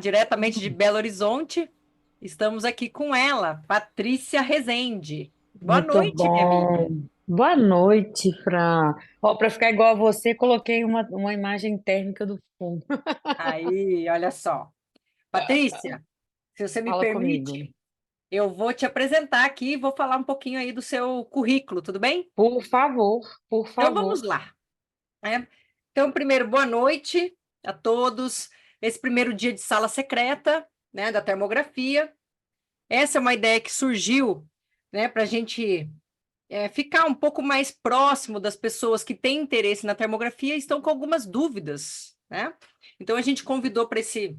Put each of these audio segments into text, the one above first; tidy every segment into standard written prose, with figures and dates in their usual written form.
Diretamente de Belo Horizonte, estamos aqui com ela, Patrícia Rezende. Boa Muito noite, minha amiga. bom. Boa noite, Fran. Ó, para ficar igual a você, coloquei uma imagem térmica do fundo. Aí, olha só. Patrícia, se você me Fala comigo. permite, eu vou te apresentar aqui e vou falar um pouquinho aí do seu currículo, tudo bem? Por favor, por Então favor. vamos lá, né? Então, primeiro, boa noite a todos. Esse primeiro dia de sala secreta, né, da termografia. Essa é uma ideia que surgiu, né, para a gente ficar um pouco mais próximo das pessoas que têm interesse na termografia e estão com algumas dúvidas, né? Então a gente convidou para esse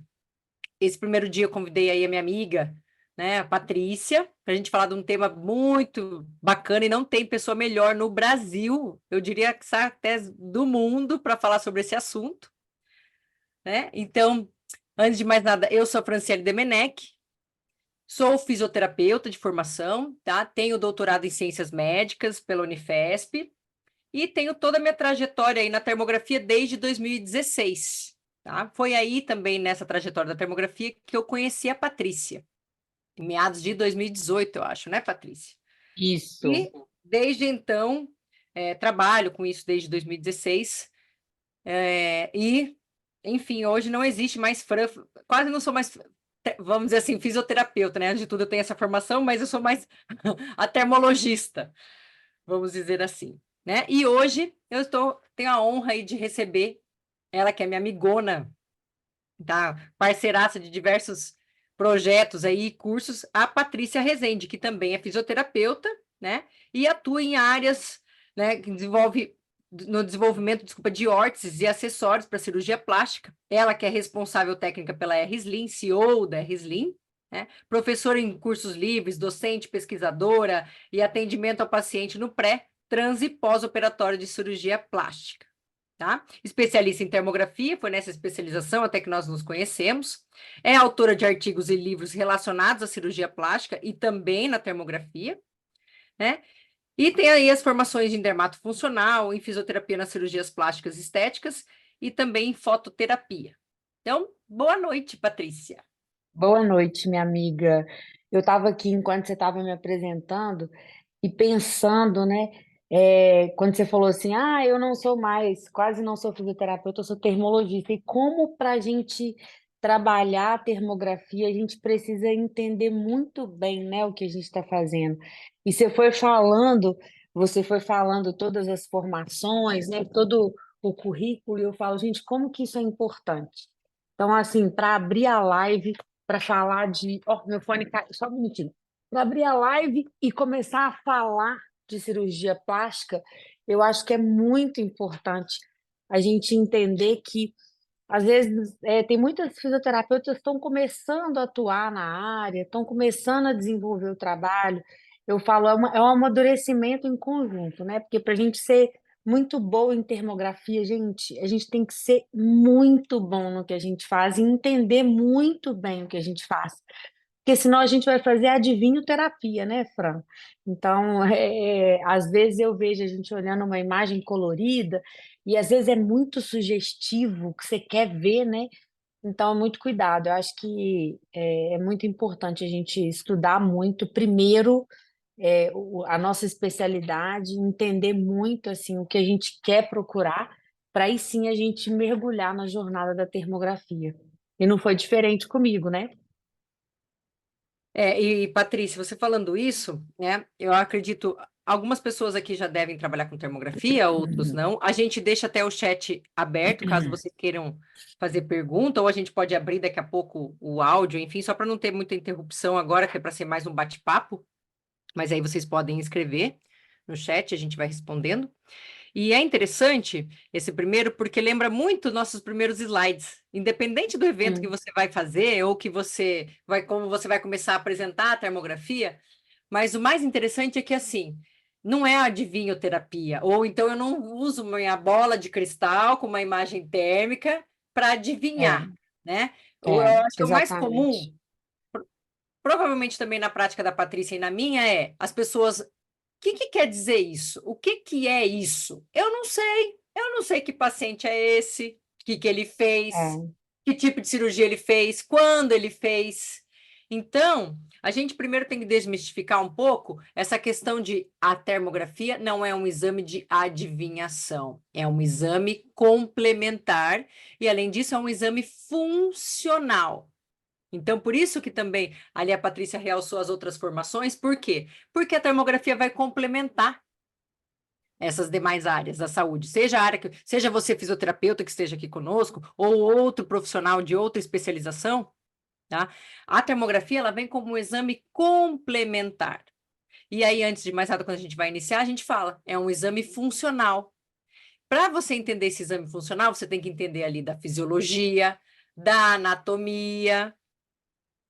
primeiro dia, eu convidei aí a minha amiga, né, a Patrícia, para a gente falar de um tema muito bacana e não tem pessoa melhor no Brasil, eu diria que até do mundo, para falar sobre esse assunto, né? Então, antes de mais nada, eu sou a Franciele Demenech, sou fisioterapeuta de formação, tá? Tenho doutorado em ciências médicas pela Unifesp, e tenho toda a minha trajetória aí na termografia desde 2016, tá? Foi aí também nessa trajetória da termografia que eu conheci a Patrícia, em meados de 2018, eu acho, né, Patrícia? Isso. E desde então trabalho com isso desde 2016 e, enfim, hoje não existe mais quase não sou mais, vamos dizer assim, fisioterapeuta, né? Antes de tudo eu tenho essa formação, mas eu sou mais a termologista, vamos dizer assim, né? E hoje tenho a honra aí de receber ela, que é minha amigona, tá? Parceiraça de diversos projetos aí, cursos, a Patrícia Rezende, que também é fisioterapeuta, né? E atua em áreas, né, que desenvolve no desenvolvimento, desculpa, de órteses e acessórios para cirurgia plástica. Ela que é responsável técnica pela R-Slim, CEO da R-Slim, né? Professora em cursos livres, docente, pesquisadora e atendimento ao paciente no pré, trans e pós-operatório de cirurgia plástica. Tá? Especialista em termografia, foi nessa especialização até que nós nos conhecemos. É autora de artigos e livros relacionados à cirurgia plástica e também na termografia, né? E tem aí as formações em dermatofuncional, em fisioterapia nas cirurgias plásticas e estéticas e também em fototerapia. Então, boa noite, Patrícia. Boa noite, minha amiga. Eu estava aqui enquanto você estava me apresentando e pensando, né? Quando você falou assim, eu não sou mais, quase não sou fisioterapeuta, eu sou termologista. E como para a gente trabalhar a termografia, a gente precisa entender muito bem, né, o que a gente está fazendo. E você foi falando todas as formações, né, todo o currículo, e eu falo, gente, como que isso é importante? Então, assim, para abrir a live, para falar de. Ó, meu fone cai, só um minutinho. Para abrir a live e começar a falar de cirurgia plástica, eu acho que é muito importante a gente entender que, às vezes, tem muitas fisioterapeutas que estão começando a atuar na área, estão começando a desenvolver o trabalho. Eu falo, é um amadurecimento em conjunto, né? Porque para a gente ser muito boa em termografia, gente, a gente tem que ser muito bom no que a gente faz e entender muito bem o que a gente faz. Porque senão a gente vai fazer adivinho-terapia, né, Fran? Então, às vezes eu vejo a gente olhando uma imagem colorida e às vezes é muito sugestivo o que você quer ver, né? Então, muito cuidado. Eu acho que é muito importante a gente estudar muito, primeiro, a nossa especialidade, entender muito assim o que a gente quer procurar, para aí sim a gente mergulhar na jornada da termografia. E não foi diferente comigo, né? E Patrícia, você falando isso, né? Eu acredito, algumas pessoas aqui já devem trabalhar com termografia, outros não. A gente deixa até o chat aberto, caso vocês queiram fazer pergunta, ou a gente pode abrir daqui a pouco o áudio, enfim, só para não ter muita interrupção agora, que é para ser mais um bate-papo, mas aí vocês podem escrever no chat, a gente vai respondendo. E é interessante esse primeiro, porque lembra muito nossos primeiros slides. Independente do evento que Hum. você vai fazer, ou que você vai, como você vai começar a apresentar a termografia, mas o mais interessante é que assim, não é adivinhoterapia, ou então eu não uso minha bola de cristal com uma imagem térmica para adivinhar, É, né? Eu acho que o mais comum, exatamente. provavelmente também na prática da Patrícia e na minha, é as pessoas que quer dizer isso? O que é isso? Eu não sei. Eu não sei que paciente é esse, o que ele É, fez. que tipo de cirurgia ele fez, quando ele fez. Então, a gente primeiro tem que desmistificar um pouco essa questão de a termografia não é um exame de adivinhação, é um exame complementar e, além disso, é um exame funcional. Então, por isso que também ali a Patrícia realçou as outras formações, por quê? Porque a termografia vai complementar essas demais áreas da saúde, seja a área que, seja você fisioterapeuta que esteja aqui conosco, ou outro profissional de outra especialização, tá? A termografia, ela vem como um exame complementar. E aí, antes de mais nada, quando a gente vai iniciar, a gente fala, é um exame funcional. Para você entender esse exame funcional, você tem que entender ali da fisiologia, da anatomia,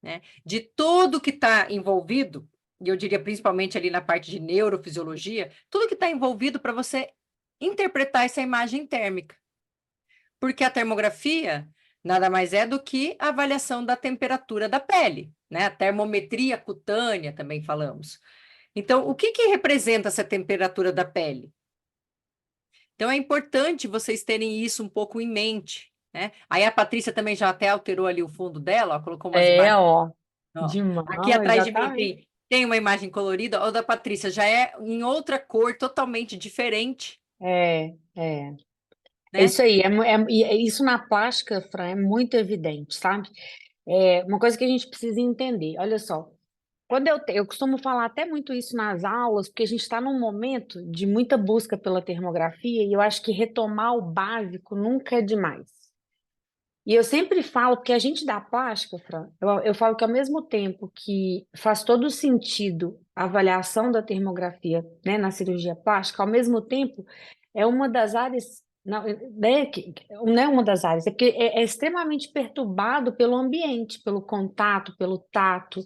né? De tudo que está envolvido, e eu diria principalmente ali na parte de neurofisiologia, tudo que está envolvido para você interpretar essa imagem térmica. Porque a termografia nada mais é do que a avaliação da temperatura da pele, né? A termometria cutânea, também falamos. Então, o que que representa essa temperatura da pele? Então, é importante vocês terem isso um pouco em mente, né? Aí a Patrícia também já até alterou ali o fundo dela, ó, colocou umas É, imagens. ó, Ó, de aqui mão, atrás de mim exatamente. tem uma imagem colorida, ou da Patrícia já é em outra cor, totalmente diferente, É. É né? isso aí, isso na plástica, Fran, é muito evidente, sabe? É uma coisa que a gente precisa entender. Olha só, eu costumo falar até muito isso nas aulas, porque a gente está num momento de muita busca pela termografia e eu acho que retomar o básico nunca é demais. E eu sempre falo, porque a gente da plástica, Fran, eu falo que ao mesmo tempo que faz todo sentido a avaliação da termografia, né, na cirurgia plástica, ao mesmo tempo é uma das áreas, não, né, não é uma das áreas, é porque é extremamente perturbado pelo ambiente, pelo contato, pelo tato,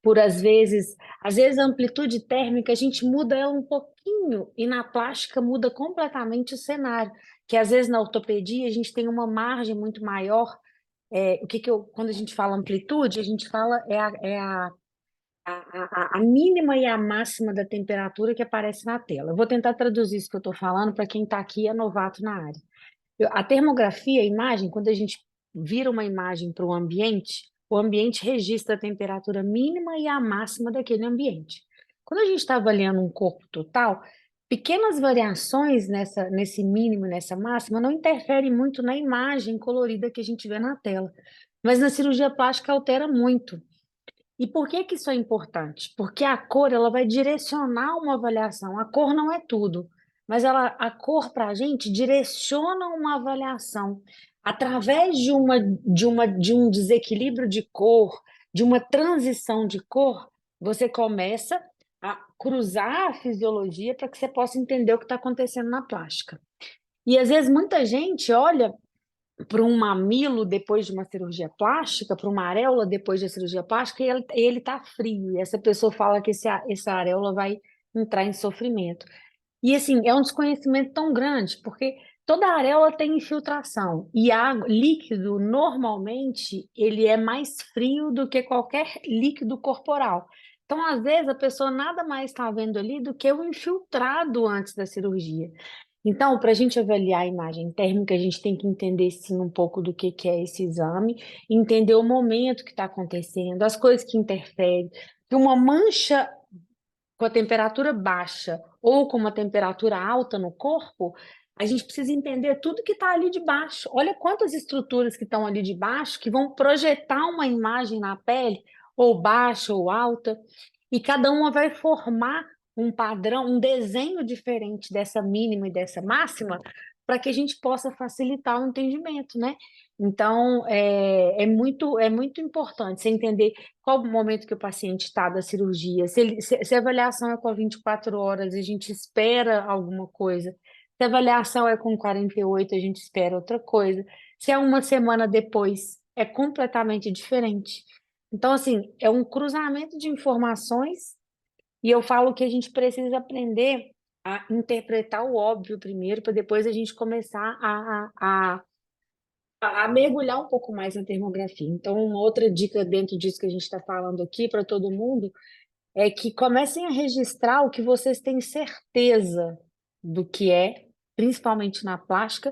por às vezes a amplitude térmica a gente muda ela um pouquinho e na plástica muda completamente o cenário que às vezes na ortopedia a gente tem uma margem muito maior. Quando a gente fala amplitude, a gente fala a mínima e a máxima da temperatura que aparece na tela. Eu vou tentar traduzir isso que eu estou falando para quem está aqui e é novato na área. A termografia, a imagem, quando a gente vira uma imagem para o ambiente registra a temperatura mínima e a máxima daquele ambiente. Quando a gente está avaliando um corpo total, pequenas variações nesse mínimo e nessa máxima não interferem muito na imagem colorida que a gente vê na tela. Mas na cirurgia plástica altera muito. E por que que isso é importante? Porque a cor ela vai direcionar uma avaliação. A cor não é tudo, mas a cor para a gente direciona uma avaliação. Através de um desequilíbrio de cor, de uma transição de cor, você começa a cruzar a fisiologia para que você possa entender o que está acontecendo na plástica. E às vezes muita gente olha para um mamilo depois de uma cirurgia plástica, para uma areola depois da cirurgia plástica, e ele está frio. E essa pessoa fala que essa areola vai entrar em sofrimento. E assim, é um desconhecimento tão grande, porque toda areola tem infiltração. E líquido, normalmente, ele é mais frio do que qualquer líquido corporal. Então, às vezes, a pessoa nada mais está vendo ali do que o infiltrado antes da cirurgia. Então, para a gente avaliar a imagem térmica, a gente tem que entender sim um pouco do que é esse exame, entender o momento que está acontecendo, as coisas que interferem. Que uma mancha com a temperatura baixa ou com uma temperatura alta no corpo, a gente precisa entender tudo que está ali de baixo. Olha quantas estruturas que estão ali de baixo que vão projetar uma imagem na pele, ou baixa ou alta, e cada uma vai formar um padrão, um desenho diferente dessa mínima e dessa máxima, para que a gente possa facilitar o entendimento, né? Então, é muito importante você entender qual o momento que o paciente está da cirurgia, se a avaliação é com 24 horas, a gente espera alguma coisa, se a avaliação é com 48, a gente espera outra coisa, se é uma semana depois, é completamente diferente. Então, assim, é um cruzamento de informações e eu falo que a gente precisa aprender a interpretar o óbvio primeiro, para depois a gente começar a mergulhar um pouco mais na termografia. Então, uma outra dica dentro disso que a gente está falando aqui para todo mundo é que comecem a registrar o que vocês têm certeza do que é, principalmente na plástica,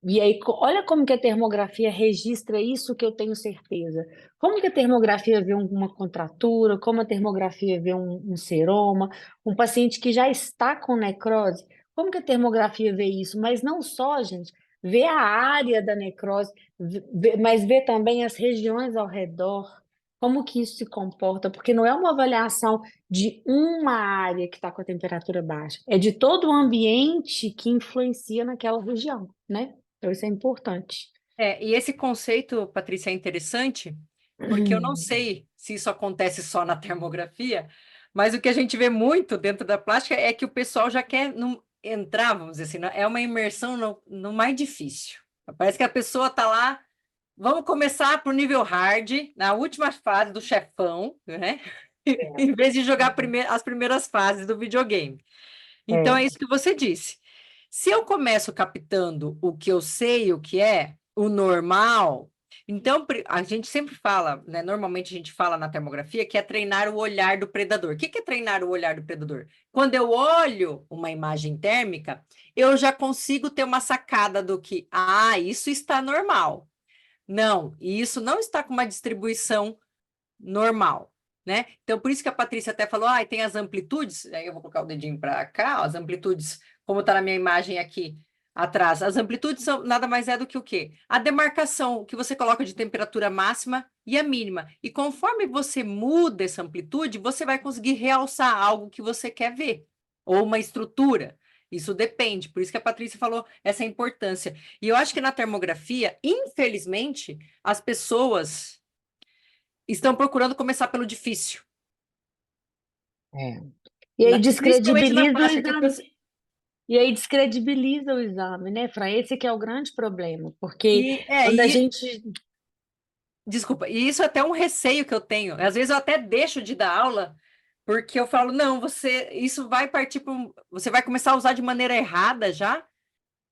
E aí, olha como que a termografia registra isso que eu tenho certeza. Como que a termografia vê uma contratura, como a termografia vê um seroma, um paciente que já está com necrose, como que a termografia vê isso? Mas não só, gente, vê a área da necrose, mas vê também as regiões ao redor, como que isso se comporta, porque não é uma avaliação de uma área que está com a temperatura baixa, é de todo o ambiente que influencia naquela região, né? Então, isso é importante. E esse conceito, Patrícia, é interessante, porque eu não sei se isso acontece só na termografia, mas o que a gente vê muito dentro da plástica é que o pessoal já quer entrar, vamos dizer assim, é uma imersão no mais difícil. Parece que a pessoa está lá, vamos começar para o nível hard, na última fase do chefão, né? Em vez de jogar as primeiras fases do videogame. Então, é É, isso que você disse. Se eu começo captando o que eu sei, o que é o normal, então a gente sempre fala, né? Normalmente a gente fala na termografia que é treinar o olhar do predador. O que que é treinar o olhar do predador? Quando eu olho uma imagem térmica, eu já consigo ter uma sacada do que, isso está normal. Não, e isso não está com uma distribuição normal, né? Então, por isso que a Patrícia até falou, tem as amplitudes, aí eu vou colocar o dedinho para cá, ó, as amplitudes, como está na minha imagem aqui atrás, as amplitudes são nada mais é do que o quê? A demarcação que você coloca de temperatura máxima e a mínima. E conforme você muda essa amplitude, você vai conseguir realçar algo que você quer ver, ou uma estrutura. Isso depende, por isso que a Patrícia falou essa importância. E eu acho que na termografia, infelizmente, as pessoas estão procurando começar pelo difícil. é. E aí Principalmente na descredibiliza o plástica, que a exame. pessoa... E aí descredibiliza o exame, né, Fran? Esse que é o grande problema, porque E, quando a gente. desculpa, e isso é até um receio que eu tenho. Às vezes eu até deixo de dar aula, porque eu falo, não, isso vai partir para você vai começar a usar de maneira errada já,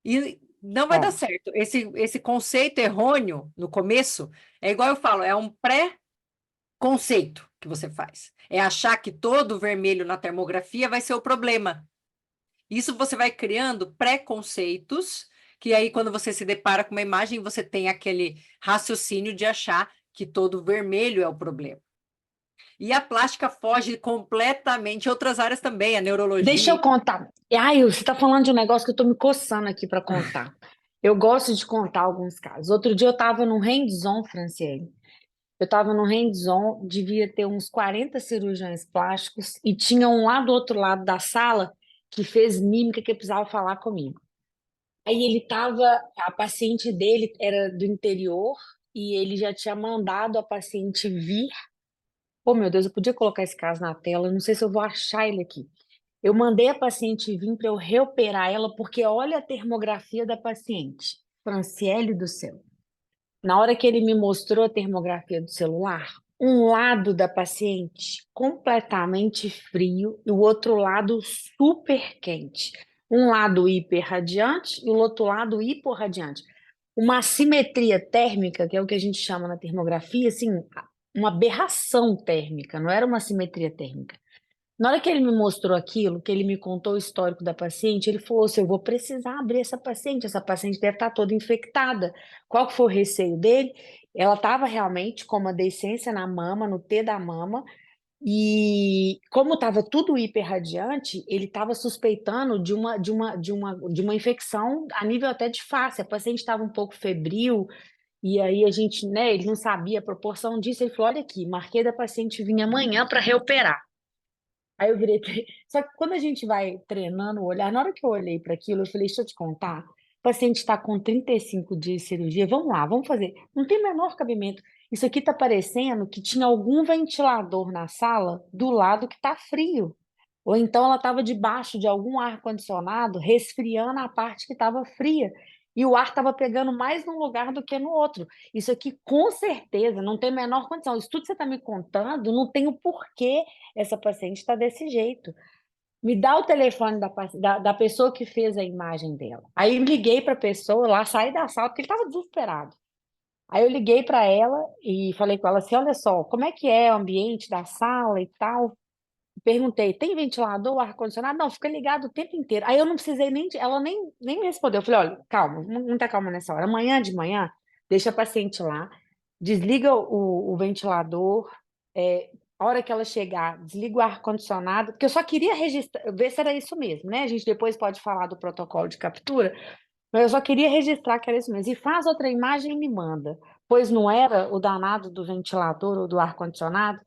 e não vai dar É, certo. Esse conceito errôneo no começo, é igual eu falo, é um pré-conceito que você faz. É achar que todo vermelho na termografia vai ser o problema. Isso você vai criando preconceitos, que aí, quando você se depara com uma imagem, você tem aquele raciocínio de achar que todo vermelho é o problema. E a plástica foge completamente, outras áreas também, a deixa neurologia. eu contar. Ai, você está falando de um negócio que eu estou me coçando aqui para contar. Eu gosto de contar alguns casos. Outro dia eu estava num hands-on, Franciele. Eu estava no hands-on, devia ter uns 40 cirurgiões plásticos e tinha um lá do outro lado da sala que fez mímica que precisava falar comigo. Aí ele estava, a paciente dele era do interior e ele já tinha mandado a paciente vir. Oh, meu Deus, eu podia colocar esse caso na tela, não sei se eu vou achar ele aqui. Eu mandei a paciente vir para eu reoperar ela, porque olha a termografia da paciente. Franciele do céu. Na hora que ele me mostrou a termografia do celular, um lado da paciente completamente frio e o outro lado super quente. Um lado hiperradiante e o outro lado hiporradiante. Uma assimetria térmica, que é o que a gente chama na termografia, assim, uma aberração térmica, não era uma assimetria térmica. Na hora que ele me mostrou aquilo, que ele me contou o histórico da paciente, ele falou assim, eu vou precisar abrir essa paciente deve estar toda infectada. Qual que foi o receio dele? Ela estava realmente com uma deiscência na mama, no T da mama, e como estava tudo hiperradiante, ele estava suspeitando de uma infecção a nível até de face. A paciente estava um pouco febril, e aí a gente, né, ele não sabia a proporção disso. Ele falou: olha aqui, marquei da paciente vir amanhã para reoperar. Aí eu virei. Só que quando a gente vai treinando o olhar, na hora que eu olhei para aquilo, eu falei: deixa eu te contar. O paciente está com 35 dias de cirurgia, vamos lá, vamos fazer. Não tem o menor cabimento. Isso aqui está parecendo que tinha algum ventilador na sala do lado que está frio. Ou então ela estava debaixo de algum ar-condicionado, resfriando a parte que estava fria. E o ar estava pegando mais num lugar do que no outro. Isso aqui, com certeza, não tem a menor condição. Isso tudo que você está me contando, não tem o porquê essa paciente está desse jeito. Me dá o telefone da pessoa que fez a imagem dela. Aí eu liguei para a pessoa lá, saí da sala, porque ele estava desesperado. Aí eu liguei para ela e falei com ela assim: olha só, como é que é o ambiente da sala e tal? perguntei, tem ventilador, ar-condicionado? Não, fica ligado o tempo inteiro. Aí eu não precisei ela nem me respondeu. Eu falei, olha, calma, muita calma nessa hora. Amanhã de manhã, deixa a paciente lá, desliga o ventilador, a hora que ela chegar, desliga o ar-condicionado, porque eu só queria registrar, ver se era isso mesmo, né? A gente depois pode falar do protocolo de captura, mas eu só queria registrar que era isso mesmo. E faz outra imagem e me manda. Pois não era o danado do ventilador ou do ar-condicionado?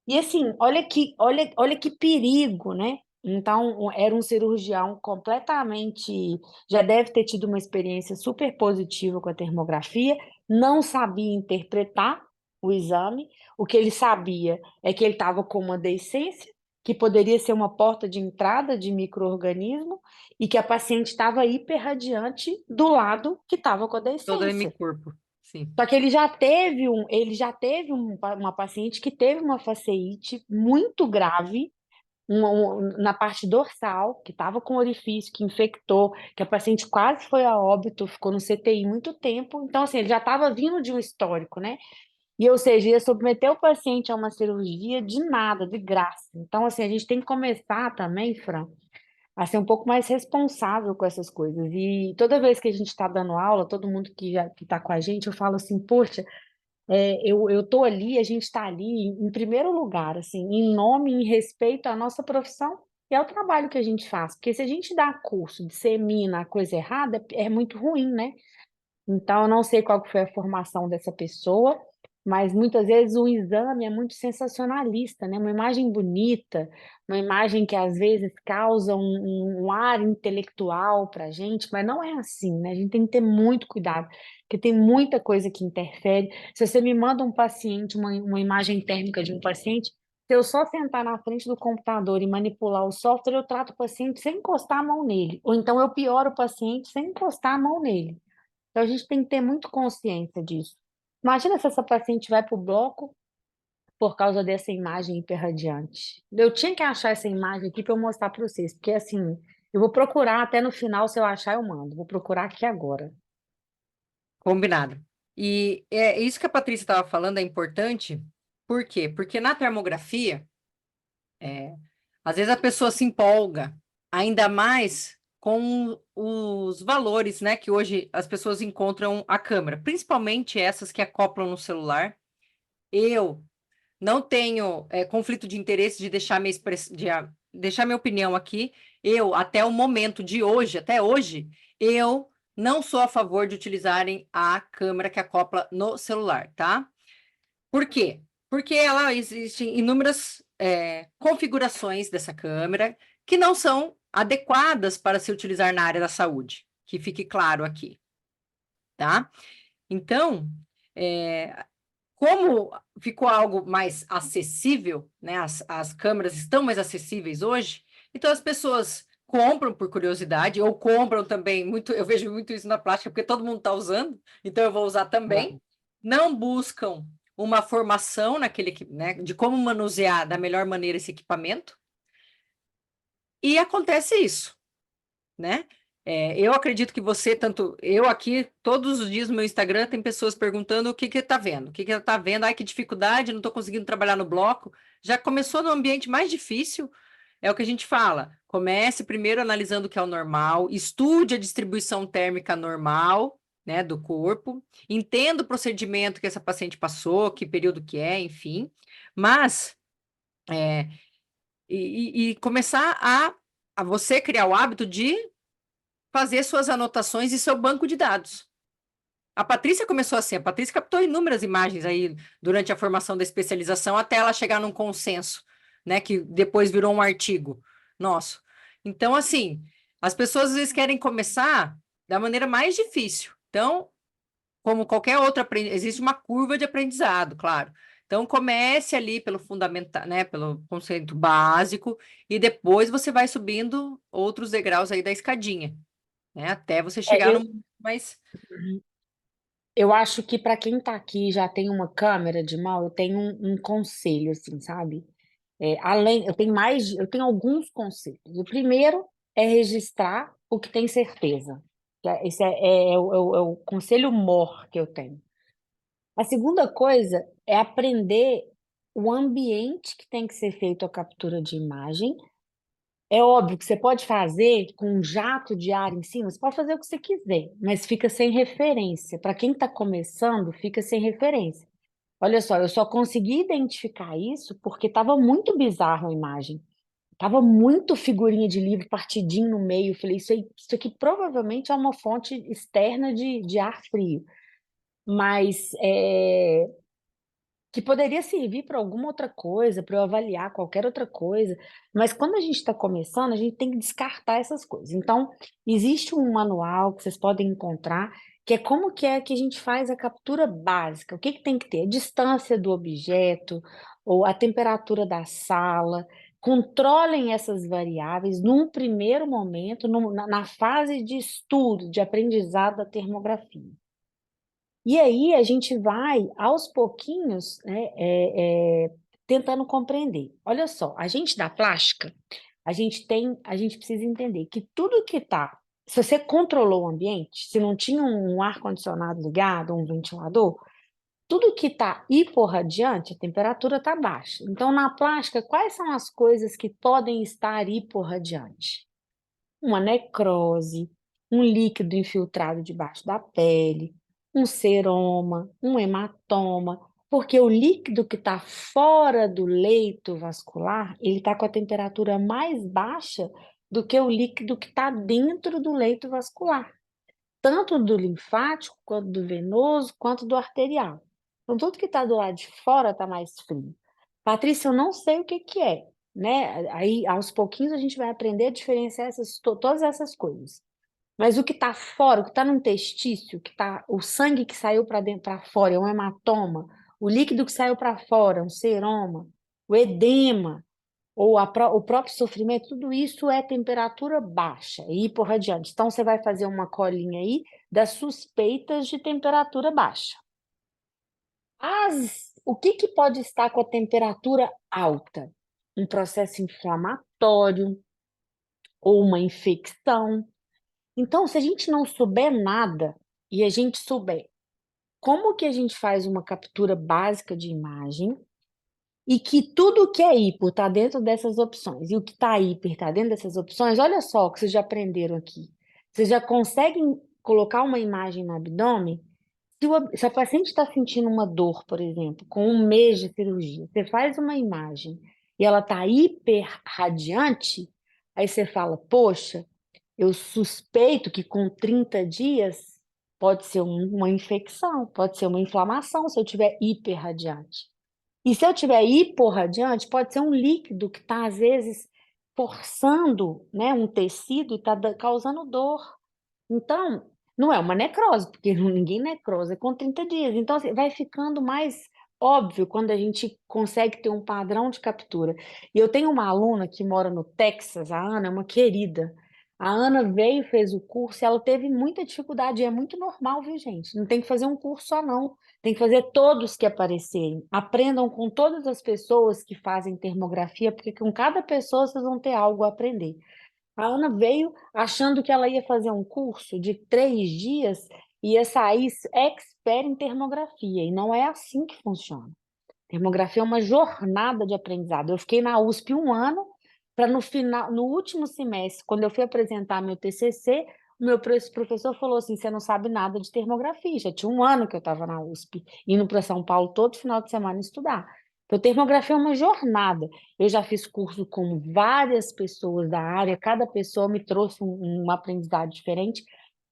E assim, olha que perigo, né? Então, era um cirurgião completamente, já deve ter tido uma experiência super positiva com a termografia, não sabia interpretar o exame, o que ele sabia é que ele estava com uma deiscência, que poderia ser uma porta de entrada de micro-organismo, e que a paciente estava hiperradiante do lado que estava com a Todo deiscência. hemicorpo, sim. Só que ele já teve uma paciente que teve uma faceite muito grave na parte dorsal, que estava com orifício, que infectou, que a paciente quase foi a óbito, ficou no CTI muito tempo. Então, assim, ele já estava vindo de um histórico, né? E, ou seja, ia submeter o paciente a uma cirurgia de nada, de graça. Então, assim, a gente tem que começar também, Fran, a ser um pouco mais responsável com essas coisas. E toda vez que a gente está dando aula, todo mundo que está com a gente, eu falo assim, poxa, eu tô ali, a gente está ali em primeiro lugar, assim, em nome, em respeito à nossa profissão e ao trabalho que a gente faz. Porque se a gente dá curso, dissemina a coisa errada, é muito ruim, né? Então, eu não sei qual que foi a formação dessa pessoa, mas muitas vezes o exame é muito sensacionalista, né? Uma imagem bonita, uma imagem que às vezes causa um ar intelectual para a gente, mas não é assim, né? A gente tem que ter muito cuidado, porque tem muita coisa que interfere. Se você me manda um paciente, uma imagem térmica de um paciente, se eu só sentar na frente do computador e manipular o software, eu trato o paciente sem encostar a mão nele. Ou então eu pioro o paciente sem encostar a mão nele. Então, a gente tem que ter muito consciência disso. Imagina se essa paciente vai para o bloco por causa dessa imagem hiperradiante. Eu tinha que achar essa imagem aqui para eu mostrar para vocês, porque assim, eu vou procurar até no final, se eu achar, eu mando. Vou procurar aqui agora. Combinado. E é isso que a Patrícia estava falando é importante. Por quê? Porque na termografia, às vezes a pessoa se empolga, ainda mais com os valores, né, que hoje as pessoas encontram a câmera, principalmente essas que acoplam no celular. Eu não tenho conflito de interesse de deixar deixar minha opinião aqui. Eu, até o momento de hoje, até hoje, eu não sou a favor de utilizarem a câmera que acopla no celular, tá? Por quê? Porque ela existem inúmeras configurações dessa câmera que não são adequadas para se utilizar na área da saúde, que fique claro aqui, tá? Então, é, como ficou algo mais acessível, né? As câmeras estão mais acessíveis hoje, então as pessoas compram por curiosidade, ou compram também, muito, eu vejo muito isso na plástica, porque todo mundo está usando, então eu vou usar também. Não buscam uma formação né, de como manusear da melhor maneira esse equipamento, e acontece isso, né? Eu acredito que você, tanto eu aqui, todos os dias no meu Instagram, tem pessoas perguntando o que que tá vendo, o que que tá vendo, ai, que dificuldade, não estou conseguindo trabalhar no bloco. Já começou no ambiente mais difícil, é o que a gente fala. Comece primeiro analisando o que é o normal, estude a distribuição térmica normal, né, do corpo, entenda o procedimento que essa paciente passou, que período que é, enfim, mas é, e começar a você criar o hábito de fazer suas anotações e seu banco de dados. A Patrícia começou assim, a Patrícia captou inúmeras imagens aí durante a formação da especialização até ela chegar num consenso, né, que depois virou um artigo nosso. Então, assim, as pessoas às vezes querem começar da maneira mais difícil. Então, como qualquer outra, existe uma curva de aprendizado, claro. Então, comece ali pelo fundamental, né, pelo conceito básico, e depois você vai subindo outros degraus aí da escadinha, né? Até você É, chegar no mais. eu acho que para quem está aqui e já tem uma câmera de mão, eu tenho um conselho, assim, sabe? Eu tenho alguns conselhos. O primeiro é registrar o que tem certeza. Esse é o conselho mor que eu tenho. A segunda coisa é aprender o ambiente que tem que ser feito a captura de imagem. É óbvio que você pode fazer com um jato de ar em cima, você pode fazer o que você quiser, mas fica sem referência. Para quem está começando, fica sem referência. Olha só, eu só consegui identificar isso porque estava muito bizarro a imagem. Tava muito figurinha de livro partidinho no meio. Eu falei, isso aqui provavelmente é uma fonte externa de ar frio. Mas que poderia servir para alguma outra coisa, para eu avaliar qualquer outra coisa. Mas quando a gente está começando, a gente tem que descartar essas coisas. Então, existe um manual que vocês podem encontrar, que é como que é que a gente faz a captura básica. O que que tem que ter? A distância do objeto, ou a temperatura da sala. Controlem essas variáveis num primeiro momento, na fase de estudo, de aprendizado da termografia. E aí a gente vai, aos pouquinhos, né, tentando compreender. Olha só, a gente da plástica, a gente precisa entender que tudo que está, se você controlou o ambiente, se não tinha um ar-condicionado ligado, um ventilador, tudo que está hiporradiante, a temperatura está baixa. Então, na plástica, quais são as coisas que podem estar hiporradiante? Uma necrose, um líquido infiltrado debaixo da pele, um seroma, um hematoma, porque o líquido que está fora do leito vascular, ele está com a temperatura mais baixa do que o líquido que está dentro do leito vascular, tanto do linfático, quanto do venoso, quanto do arterial. Então, tudo que está do lado de fora está mais frio. Patrícia, eu não sei o que que é, né? Aí, aos pouquinhos, a gente vai aprender a diferenciar todas essas coisas. Mas o que está fora, o que está no intestício, o sangue que saiu para dentro, para fora, é um hematoma. O líquido que saiu para fora, é um seroma. O edema, ou o próprio sofrimento, tudo isso é temperatura baixa e hiporradiante. Então, você vai fazer uma colinha aí das suspeitas de temperatura baixa. O que que pode estar com a temperatura alta? Um processo inflamatório ou uma infecção. Então, se a gente não souber nada e a gente souber como que a gente faz uma captura básica de imagem e que tudo que é hipo está dentro dessas opções e o que está hiper está dentro dessas opções, olha só o que vocês já aprenderam aqui. Vocês já conseguem colocar uma imagem no abdômen. Se a paciente está sentindo uma dor, por exemplo, com um mês de cirurgia, você faz uma imagem e ela está hiperradiante, aí você fala, poxa, eu suspeito que com 30 dias pode ser uma infecção, pode ser uma inflamação se eu tiver hiperradiante. E se eu tiver hiporradiante, pode ser um líquido que está, às vezes, forçando, né, um tecido e está causando dor. Então, não é uma necrose, porque ninguém necrosa com 30 dias. Então, assim, vai ficando mais óbvio quando a gente consegue ter um padrão de captura. E eu tenho uma aluna que mora no Texas, a Ana, é uma querida. A Ana veio, fez o curso, e ela teve muita dificuldade, e é muito normal, viu, gente? Não tem que fazer um curso só, não. Tem que fazer todos que aparecerem. Aprendam com todas as pessoas que fazem termografia, porque com cada pessoa vocês vão ter algo a aprender. A Ana veio achando que ela ia fazer um curso de 3 dias e ia sair expert em termografia, e não é assim que funciona. Termografia é uma jornada de aprendizado. Eu fiquei na USP um ano, para no final, no último semestre, quando eu fui apresentar meu TCC, o meu professor falou assim: você não sabe nada de termografia. Já tinha um ano que eu estava na USP, indo para São Paulo todo final de semana estudar. Então, termografia é uma jornada. Eu já fiz curso com várias pessoas da área, cada pessoa me trouxe um aprendizado diferente.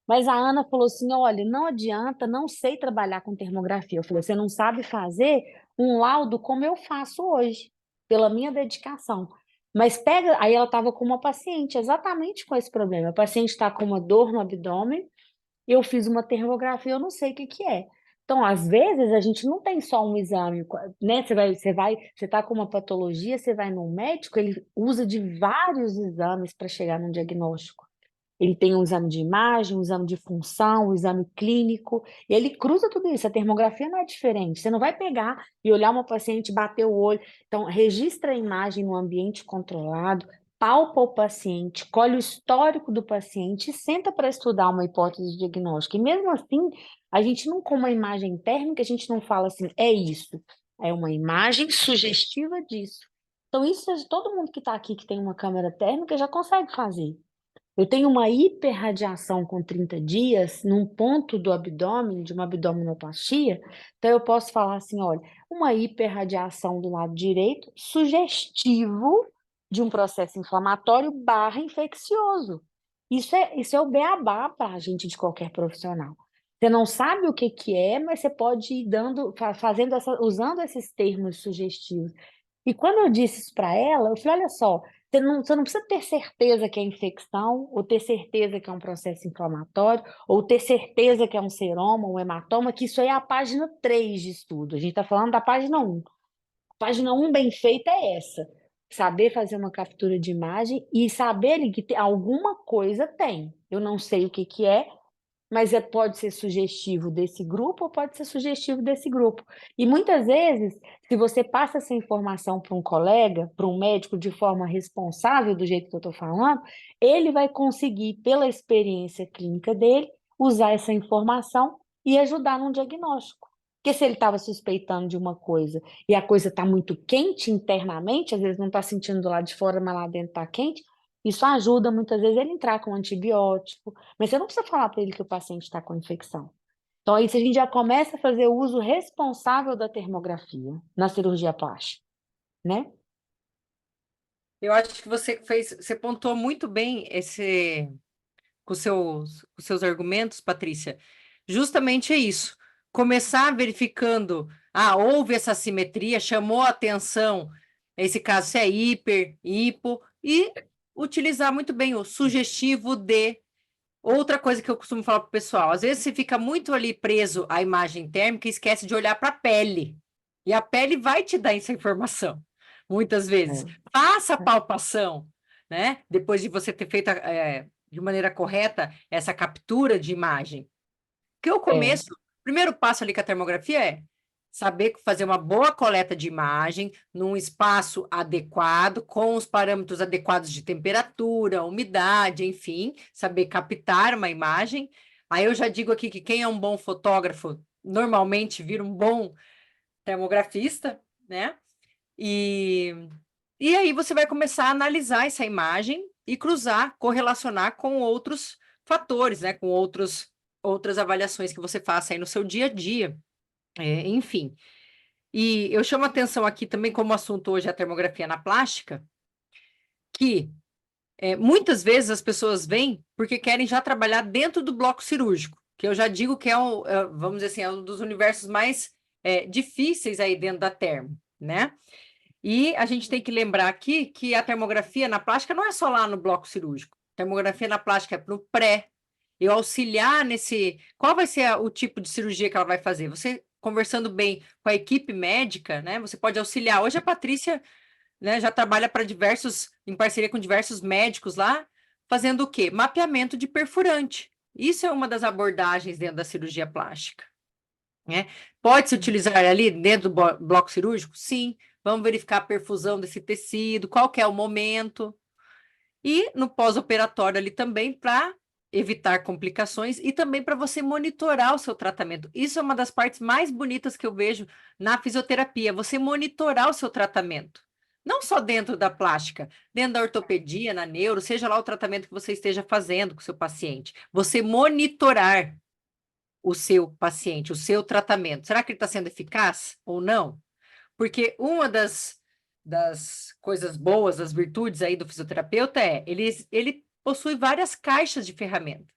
Mas a Ana falou assim: olha, não adianta, não sei trabalhar com termografia. Eu falei: você não sabe fazer um laudo como eu faço hoje, pela minha dedicação. Mas pega, aí ela estava com uma paciente exatamente com esse problema. A paciente está com uma dor no abdômen, eu fiz uma termografia, eu não sei o que que é. Então, às vezes, a gente não tem só um exame, né? Você está com uma patologia, você vai num médico, ele usa de vários exames para chegar num diagnóstico. Ele tem um exame de imagem, um exame de função, um exame clínico, e ele cruza tudo isso. A termografia não é diferente. Você não vai pegar e olhar uma paciente, bater o olho. Então, registra a imagem no ambiente controlado, palpa o paciente, colhe o histórico do paciente e senta para estudar uma hipótese diagnóstica. E mesmo assim, a gente não, com uma imagem térmica, a gente não fala assim, é isso. é uma imagem sugestiva disso. Então, isso todo mundo que está aqui que tem uma câmera térmica já consegue fazer. Eu tenho uma hiperradiação com 30 dias num ponto do abdômen, de uma abdominoplastia, então eu posso falar assim, olha, uma hiperradiação do lado direito, sugestivo de um processo inflamatório barra infeccioso. Isso é o beabá para a gente de qualquer profissional. Você não sabe o que que é, mas você pode ir fazendo usando esses termos sugestivos. E quando eu disse isso para ela, eu falei, olha só, você não precisa ter certeza que é infecção, ou ter certeza que é um processo inflamatório, ou ter certeza que é um seroma, um hematoma, que isso aí é a página 3 de estudo. A gente está falando da página 1. A página 1 bem feita é essa. Saber fazer uma captura de imagem e saber que alguma coisa tem. Eu não sei o que que é, mas pode ser sugestivo desse grupo ou pode ser sugestivo desse grupo. E muitas vezes, se você passa essa informação para um colega, para um médico de forma responsável, do jeito que eu estou falando, ele vai conseguir, pela experiência clínica dele, usar essa informação e ajudar num diagnóstico. Porque se ele estava suspeitando de uma coisa e a coisa está muito quente internamente, às vezes não está sentindo do lado de fora, mas lá dentro está quente, isso ajuda muitas vezes ele entrar com antibiótico, mas você não precisa falar para ele que o paciente está com infecção. Então, aí a gente já começa a fazer o uso responsável da termografia na cirurgia plástica, né? Eu acho que você pontuou muito bem com seus argumentos, Patrícia. Justamente é isso. Começar verificando, houve essa simetria, chamou a atenção, nesse caso, se é hipo, e utilizar muito bem o sugestivo de. Outra coisa que eu costumo falar para o pessoal, às vezes você fica muito ali preso à imagem térmica e esquece de olhar para a pele. E a pele vai te dar essa informação, muitas vezes. É, Faça a palpação, né? Depois de você ter feito de maneira correta essa captura de imagem. Porque o é, começo, o primeiro passo ali com a termografia é saber fazer uma boa coleta de imagem num espaço adequado, com os parâmetros adequados de temperatura, umidade, enfim, saber captar uma imagem. Aí eu já digo aqui que quem é um bom fotógrafo normalmente vira um bom termografista, né? E, e aí você vai começar a analisar essa imagem e cruzar, correlacionar com outros fatores, né? Com outras avaliações que você faça aí no seu dia a dia. Enfim. E eu chamo a atenção aqui também, como assunto hoje é a termografia na plástica, que muitas vezes as pessoas vêm porque querem já trabalhar dentro do bloco cirúrgico, que eu já digo que vamos dizer assim, é um dos universos mais difíceis aí dentro da termo, né? E a gente tem que lembrar aqui que a termografia na plástica não é só lá no bloco cirúrgico. A termografia na plástica é para o pré. Eu auxiliar nesse. Qual vai ser o tipo de cirurgia que ela vai fazer? Você conversando bem com a equipe médica, né? Você pode auxiliar. Hoje a Patrícia, né, já trabalha para em parceria com diversos médicos lá, fazendo o quê? Mapeamento de perfurante. Isso é uma das abordagens dentro da cirurgia plástica, né? Pode se utilizar ali dentro do bloco cirúrgico? Sim. Vamos verificar a perfusão desse tecido, qual que é o momento. E no pós-operatório ali também para evitar complicações e também para você monitorar o seu tratamento. Isso é uma das partes mais bonitas que eu vejo na fisioterapia, você monitorar o seu tratamento. Não só dentro da plástica, dentro da ortopedia, na neuro, seja lá o tratamento que você esteja fazendo com o seu paciente. Você monitorar o seu paciente, o seu tratamento. Será que ele está sendo eficaz ou não? Porque uma das coisas boas, das virtudes aí do fisioterapeuta ele possui várias caixas de ferramenta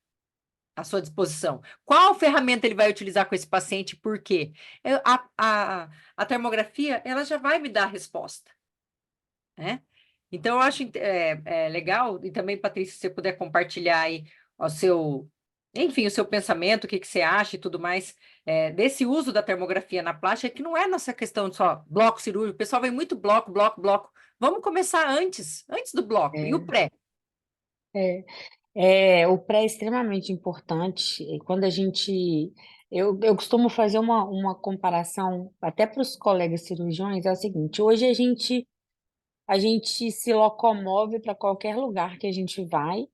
à sua disposição. Qual ferramenta ele vai utilizar com esse paciente e por quê? A termografia, ela já vai me dar a resposta, né? Então, eu acho legal, e também, Patrícia, se você puder compartilhar aí enfim, o seu pensamento, o que você acha e tudo mais, desse uso da termografia na plástica, que não é nossa questão de só bloco cirúrgico, o pessoal vem muito bloco, bloco, bloco. Vamos começar antes do bloco, e o é, pré? é. O pré é extremamente importante. E quando a gente. Eu costumo fazer uma comparação, até para os colegas cirurgiões, é o seguinte: hoje a gente se locomove para qualquer lugar que a gente vai.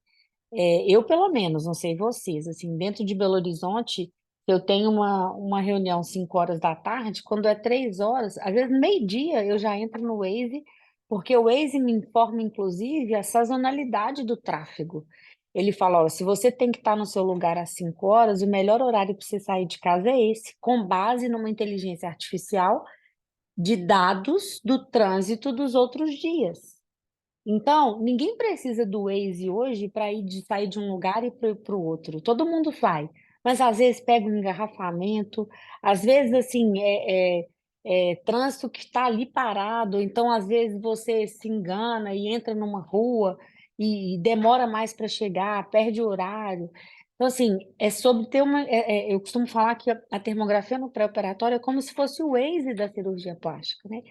Eu, pelo menos, não sei vocês, assim, dentro de Belo Horizonte, Se eu tenho uma reunião 5 horas da tarde, quando é 3 horas, às vezes meio-dia eu já entro no Waze, porque o Waze me informa, inclusive, a sazonalidade do tráfego. Ele fala, olha, se você tem que estar no seu lugar às 5 horas, o melhor horário para você sair de casa é esse, com base numa inteligência artificial de dados do trânsito dos outros dias. Então, ninguém precisa do Waze hoje para sair de um lugar e para o outro. Todo mundo vai. Mas às vezes pega um engarrafamento, às vezes assim, trânsito que está ali parado, então às vezes você se engana e entra numa rua e demora mais para chegar, perde o horário. Então, assim, é sobre ter uma. Eu costumo falar que a termografia no pré-operatório é como se fosse o Waze da cirurgia plástica, né?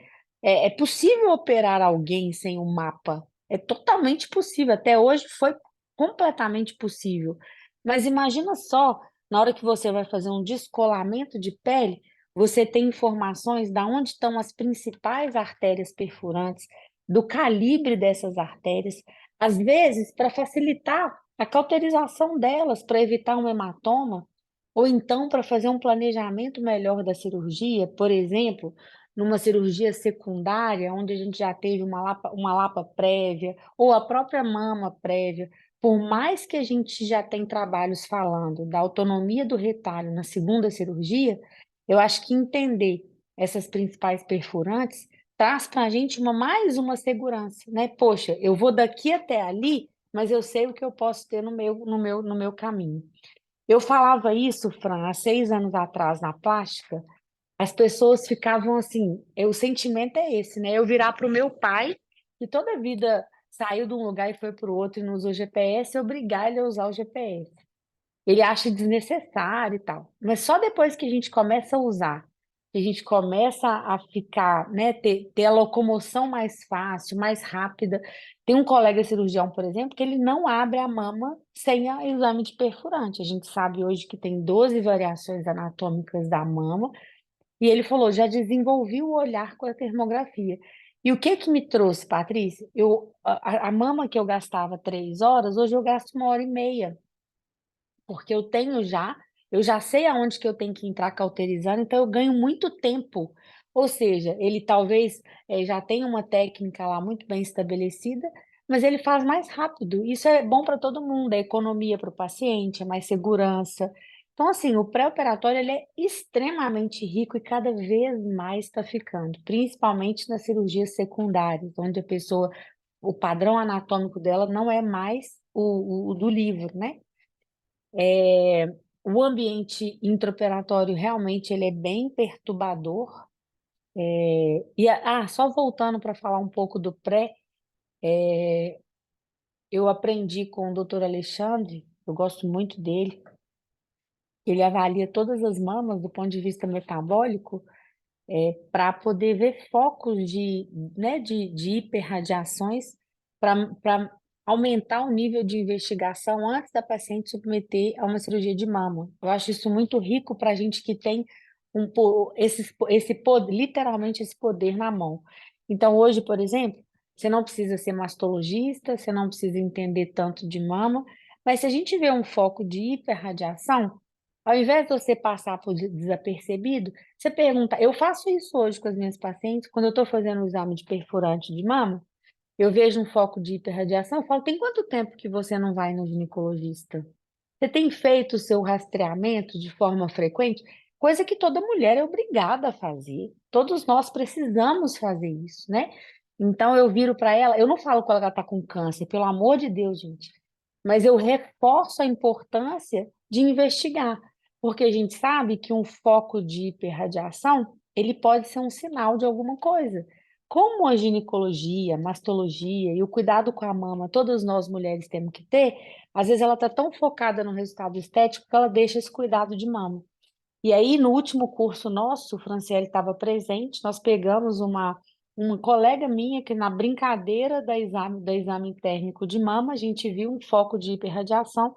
É possível operar alguém sem um mapa. É totalmente possível. Até hoje foi completamente possível. Mas imagina só, na hora que você vai fazer um descolamento de pele, você tem informações de onde estão as principais artérias perfurantes, do calibre dessas artérias, às vezes para facilitar a cauterização delas, para evitar um hematoma, ou então para fazer um planejamento melhor da cirurgia, por exemplo, numa cirurgia secundária, onde a gente já teve uma lapa prévia, ou a própria mama prévia, por mais que a gente já tenha trabalhos falando da autonomia do retalho na segunda cirurgia, eu acho que entender essas principais perfurantes traz para a gente mais uma segurança, né? Poxa, eu vou daqui até ali, mas eu sei o que eu posso ter no meu caminho. Eu falava isso, Fran, há 6 anos atrás na plástica, as pessoas ficavam assim, o sentimento é esse, né? Eu virar para o meu pai, que toda a vida saiu de um lugar e foi para o outro e não usou GPS, obrigar ele a usar o GPS. Ele acha desnecessário e tal. Mas só depois que a gente começa a usar, que a gente começa a ficar, né, ter a locomoção mais fácil, mais rápida. Tem um colega cirurgião, por exemplo, que ele não abre a mama sem o exame de perfurante. A gente sabe hoje que tem 12 variações anatômicas da mama, e ele falou, já desenvolvi o olhar com a termografia. E o que me trouxe, Patrícia? A mama que eu gastava 3 horas, hoje eu gasto 1 hora e meia, porque eu já sei aonde que eu tenho que entrar cauterizando, então eu ganho muito tempo. Ou seja, ele talvez já tenha uma técnica lá muito bem estabelecida, mas ele faz mais rápido. Isso é bom para todo mundo, é economia para o paciente, é mais segurança. Então, assim, o pré-operatório ele é extremamente rico e cada vez mais está ficando, principalmente nas cirurgias secundárias, onde a pessoa, o padrão anatômico dela não é mais o do livro, né? É, o ambiente intraoperatório realmente ele é bem perturbador. Só voltando para falar um pouco do pré, eu aprendi com o doutor Alexandre, eu gosto muito dele, ele avalia todas as mamas do ponto de vista metabólico, para poder ver focos né, de hiperradiações, para aumentar o nível de investigação antes da paciente submeter a uma cirurgia de mama. Eu acho isso muito rico para a gente que tem esse poder, literalmente esse poder na mão. Então, hoje, por exemplo, você não precisa ser mastologista, você não precisa entender tanto de mama, mas se a gente vê um foco de hiperradiação, ao invés de você passar por desapercebido, você pergunta, eu faço isso hoje com as minhas pacientes, quando eu estou fazendo o exame de perfurante de mama, eu vejo um foco de hiperradiação, eu falo, tem quanto tempo que você não vai no ginecologista? Você tem feito o seu rastreamento de forma frequente? Coisa que toda mulher é obrigada a fazer. Todos nós precisamos fazer isso, né? Então eu viro para ela, eu não falo que ela está com câncer, pelo amor de Deus, gente, mas eu reforço a importância de investigar, porque a gente sabe que um foco de hiperradiação, ele pode ser um sinal de alguma coisa. Como a ginecologia, a mastologia e o cuidado com a mama, todas nós mulheres temos que ter, às vezes ela está tão focada no resultado estético que ela deixa esse cuidado de mama. E aí, no último curso nosso, o Franciele estava presente, nós pegamos uma colega minha que na brincadeira da exame térmico de mama, a gente viu um foco de hiperradiação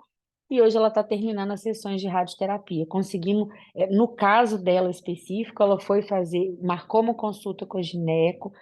e hoje ela está terminando as sessões de radioterapia. Conseguimos, no caso dela específico, ela foi fazer, marcou uma consulta com a gineco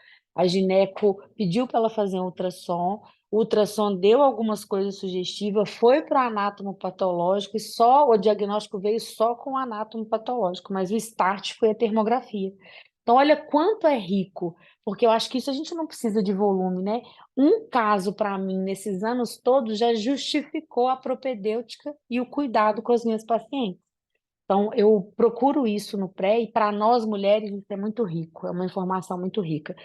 pediu para ela fazer um ultrassom, o ultrassom deu algumas coisas sugestivas, foi para o anatomopatológico e só o diagnóstico veio só com o anatomopatológico, mas o start foi a termografia. Então, olha quanto é rico, porque eu acho que isso a gente não precisa de volume, né? Um caso, para mim, nesses anos todos, já justificou a propedêutica e o cuidado com as minhas pacientes. Então, eu procuro isso no pré, e para nós mulheres isso é muito rico, é uma informação muito rica.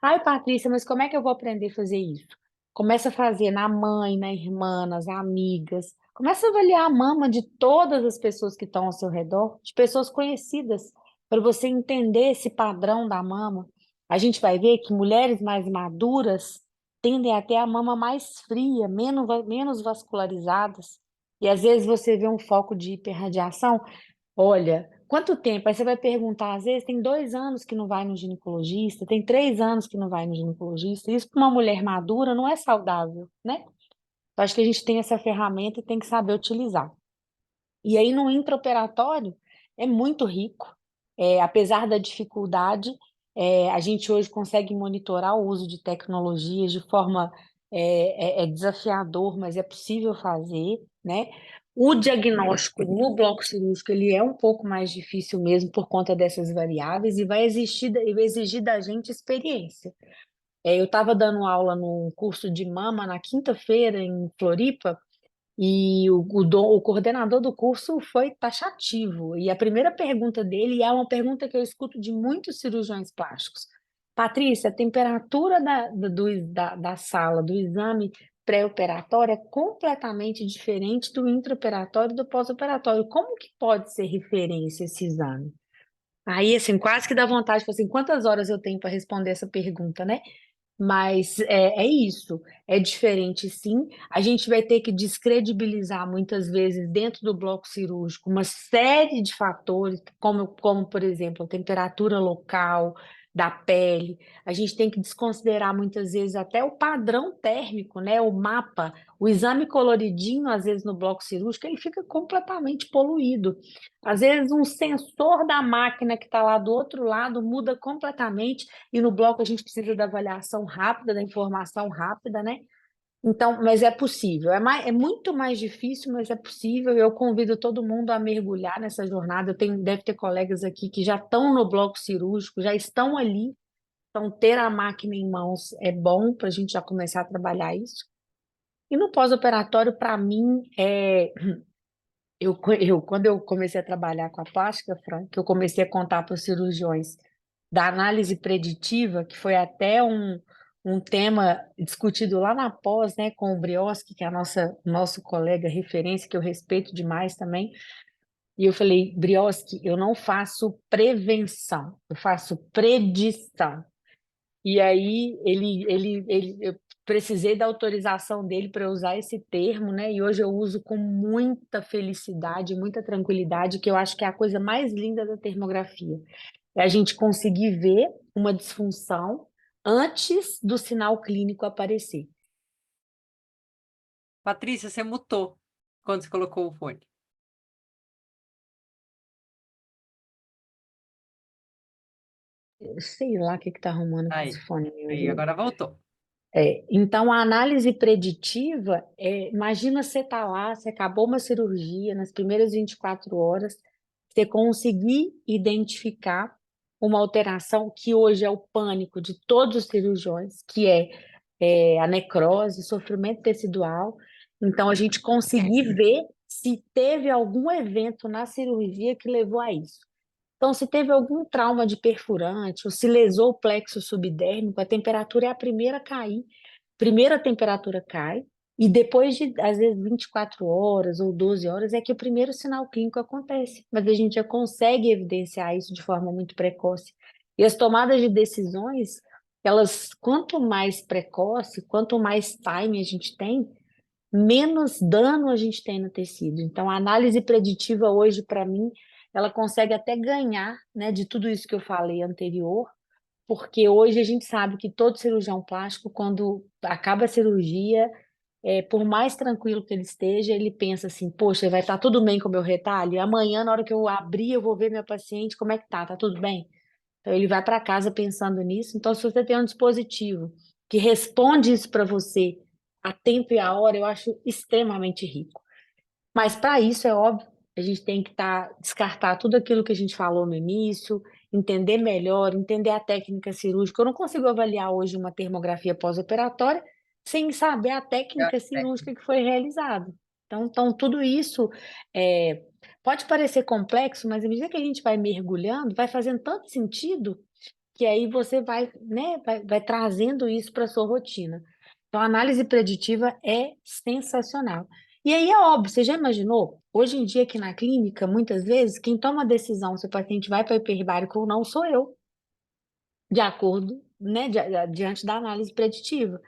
Ai, Patrícia, mas como é que eu vou aprender a fazer isso? Começa a fazer na mãe, na irmã, nas amigas. Começa a avaliar a mama de todas as pessoas que estão ao seu redor, de pessoas conhecidas, para você entender esse padrão da mama. A gente vai ver que mulheres mais maduras tendem a ter a mama mais fria, menos vascularizadas. E às vezes você vê um foco de hiperradiação. Olha, quanto tempo? Aí você vai perguntar, às vezes tem 2 anos que não vai no ginecologista, tem 3 anos que não vai no ginecologista. Isso para uma mulher madura não é saudável, né? Eu acho que a gente tem essa ferramenta e tem que saber utilizar. E aí no intraoperatório é muito rico. Apesar da dificuldade, a gente hoje consegue monitorar o uso de tecnologias de forma desafiador, mas é possível fazer, né? O diagnóstico no bloco cirúrgico ele é um pouco mais difícil mesmo por conta dessas variáveis e vai exigir da gente experiência. Eu estava dando aula num curso de mama na quinta-feira em Floripa, e o coordenador do curso foi taxativo. E a primeira pergunta dele, e é uma pergunta que eu escuto de muitos cirurgiões plásticos: Patrícia, a temperatura da sala, do exame pré-operatório é completamente diferente do intraoperatório e do pós-operatório. Como que pode ser referência esse exame? Aí, assim, quase que dá vontade de falar assim, quantas horas eu tenho para responder essa pergunta, né? Mas é isso, é diferente sim. A gente vai ter que descredibilizar muitas vezes dentro do bloco cirúrgico uma série de fatores, como por exemplo, a temperatura local da pele. A gente tem que desconsiderar muitas vezes até o padrão térmico, né? O mapa, o exame coloridinho, às vezes no bloco cirúrgico, ele fica completamente poluído. Às vezes um sensor da máquina que está lá do outro lado muda completamente e no bloco a gente precisa da avaliação rápida, da informação rápida, né? Então, mas é possível. É muito mais difícil, mas é possível. Eu convido todo mundo a mergulhar nessa jornada. Deve ter colegas aqui que já estão no bloco cirúrgico, já estão ali. Então, ter a máquina em mãos é bom para a gente já começar a trabalhar isso. E no pós-operatório, para mim, quando eu comecei a trabalhar com a plástica, Fran, que eu comecei a contar para os cirurgiões da análise preditiva, que foi até um tema discutido lá na pós, né, com o Brioski, que é nosso colega referência, que eu respeito demais também. E eu falei, Brioski, eu não faço prevenção, eu faço predição. E aí eu precisei da autorização dele para usar esse termo, né? E hoje eu uso com muita felicidade, muita tranquilidade, que eu acho que é a coisa mais linda da termografia. É a gente conseguir ver uma disfunção antes do sinal clínico aparecer. Patrícia, você mutou quando você colocou o fone. Eu sei lá o que está arrumando com esse Aí, fone meu aí, aqui. agora voltou. Então, a análise preditiva, imagina você estar lá, você acabou uma cirurgia nas primeiras 24 horas, você conseguir identificar uma alteração que hoje é o pânico de todos os cirurgiões, que é a necrose, sofrimento tecidual. Então, a gente conseguir ver se teve algum evento na cirurgia que levou a isso. Então, se teve algum trauma de perfurante, ou se lesou o plexo subdérmico, a temperatura é a primeira a cair. Primeiro a temperatura cai, e depois de, às vezes, 24 horas ou 12 horas, é que o primeiro sinal clínico acontece. Mas a gente já consegue evidenciar isso de forma muito precoce. E as tomadas de decisões, elas, quanto mais precoce, quanto mais time a gente tem, menos dano a gente tem no tecido. Então, a análise preditiva hoje, para mim, ela consegue até ganhar, né, de tudo isso que eu falei anterior, porque hoje a gente sabe que todo cirurgião plástico, quando acaba a cirurgia, por mais tranquilo que ele esteja, ele pensa assim, poxa, vai estar tudo bem com o meu retalho? E amanhã, na hora que eu abrir, eu vou ver minha paciente, como é que tá? Tá tudo bem? Então, ele vai para casa pensando nisso. Então, se você tem um dispositivo que responde isso para você a tempo e a hora, eu acho extremamente rico. Mas para isso, é óbvio, a gente tem que descartar tudo aquilo que a gente falou no início, entender melhor, entender a técnica cirúrgica. Eu não consigo avaliar hoje uma termografia pós-operatória sem saber a técnica cirúrgica que foi realizada. Então tudo isso é, pode parecer complexo, mas à medida que a gente vai mergulhando, vai fazendo tanto sentido que aí você vai, né, vai trazendo isso para a sua rotina. Então, a análise preditiva é sensacional. E aí é óbvio, você já imaginou? Hoje em dia, aqui na clínica, muitas vezes, quem toma a decisão se o paciente vai para hiperbárico ou não sou eu, de acordo, né, diante da análise preditiva.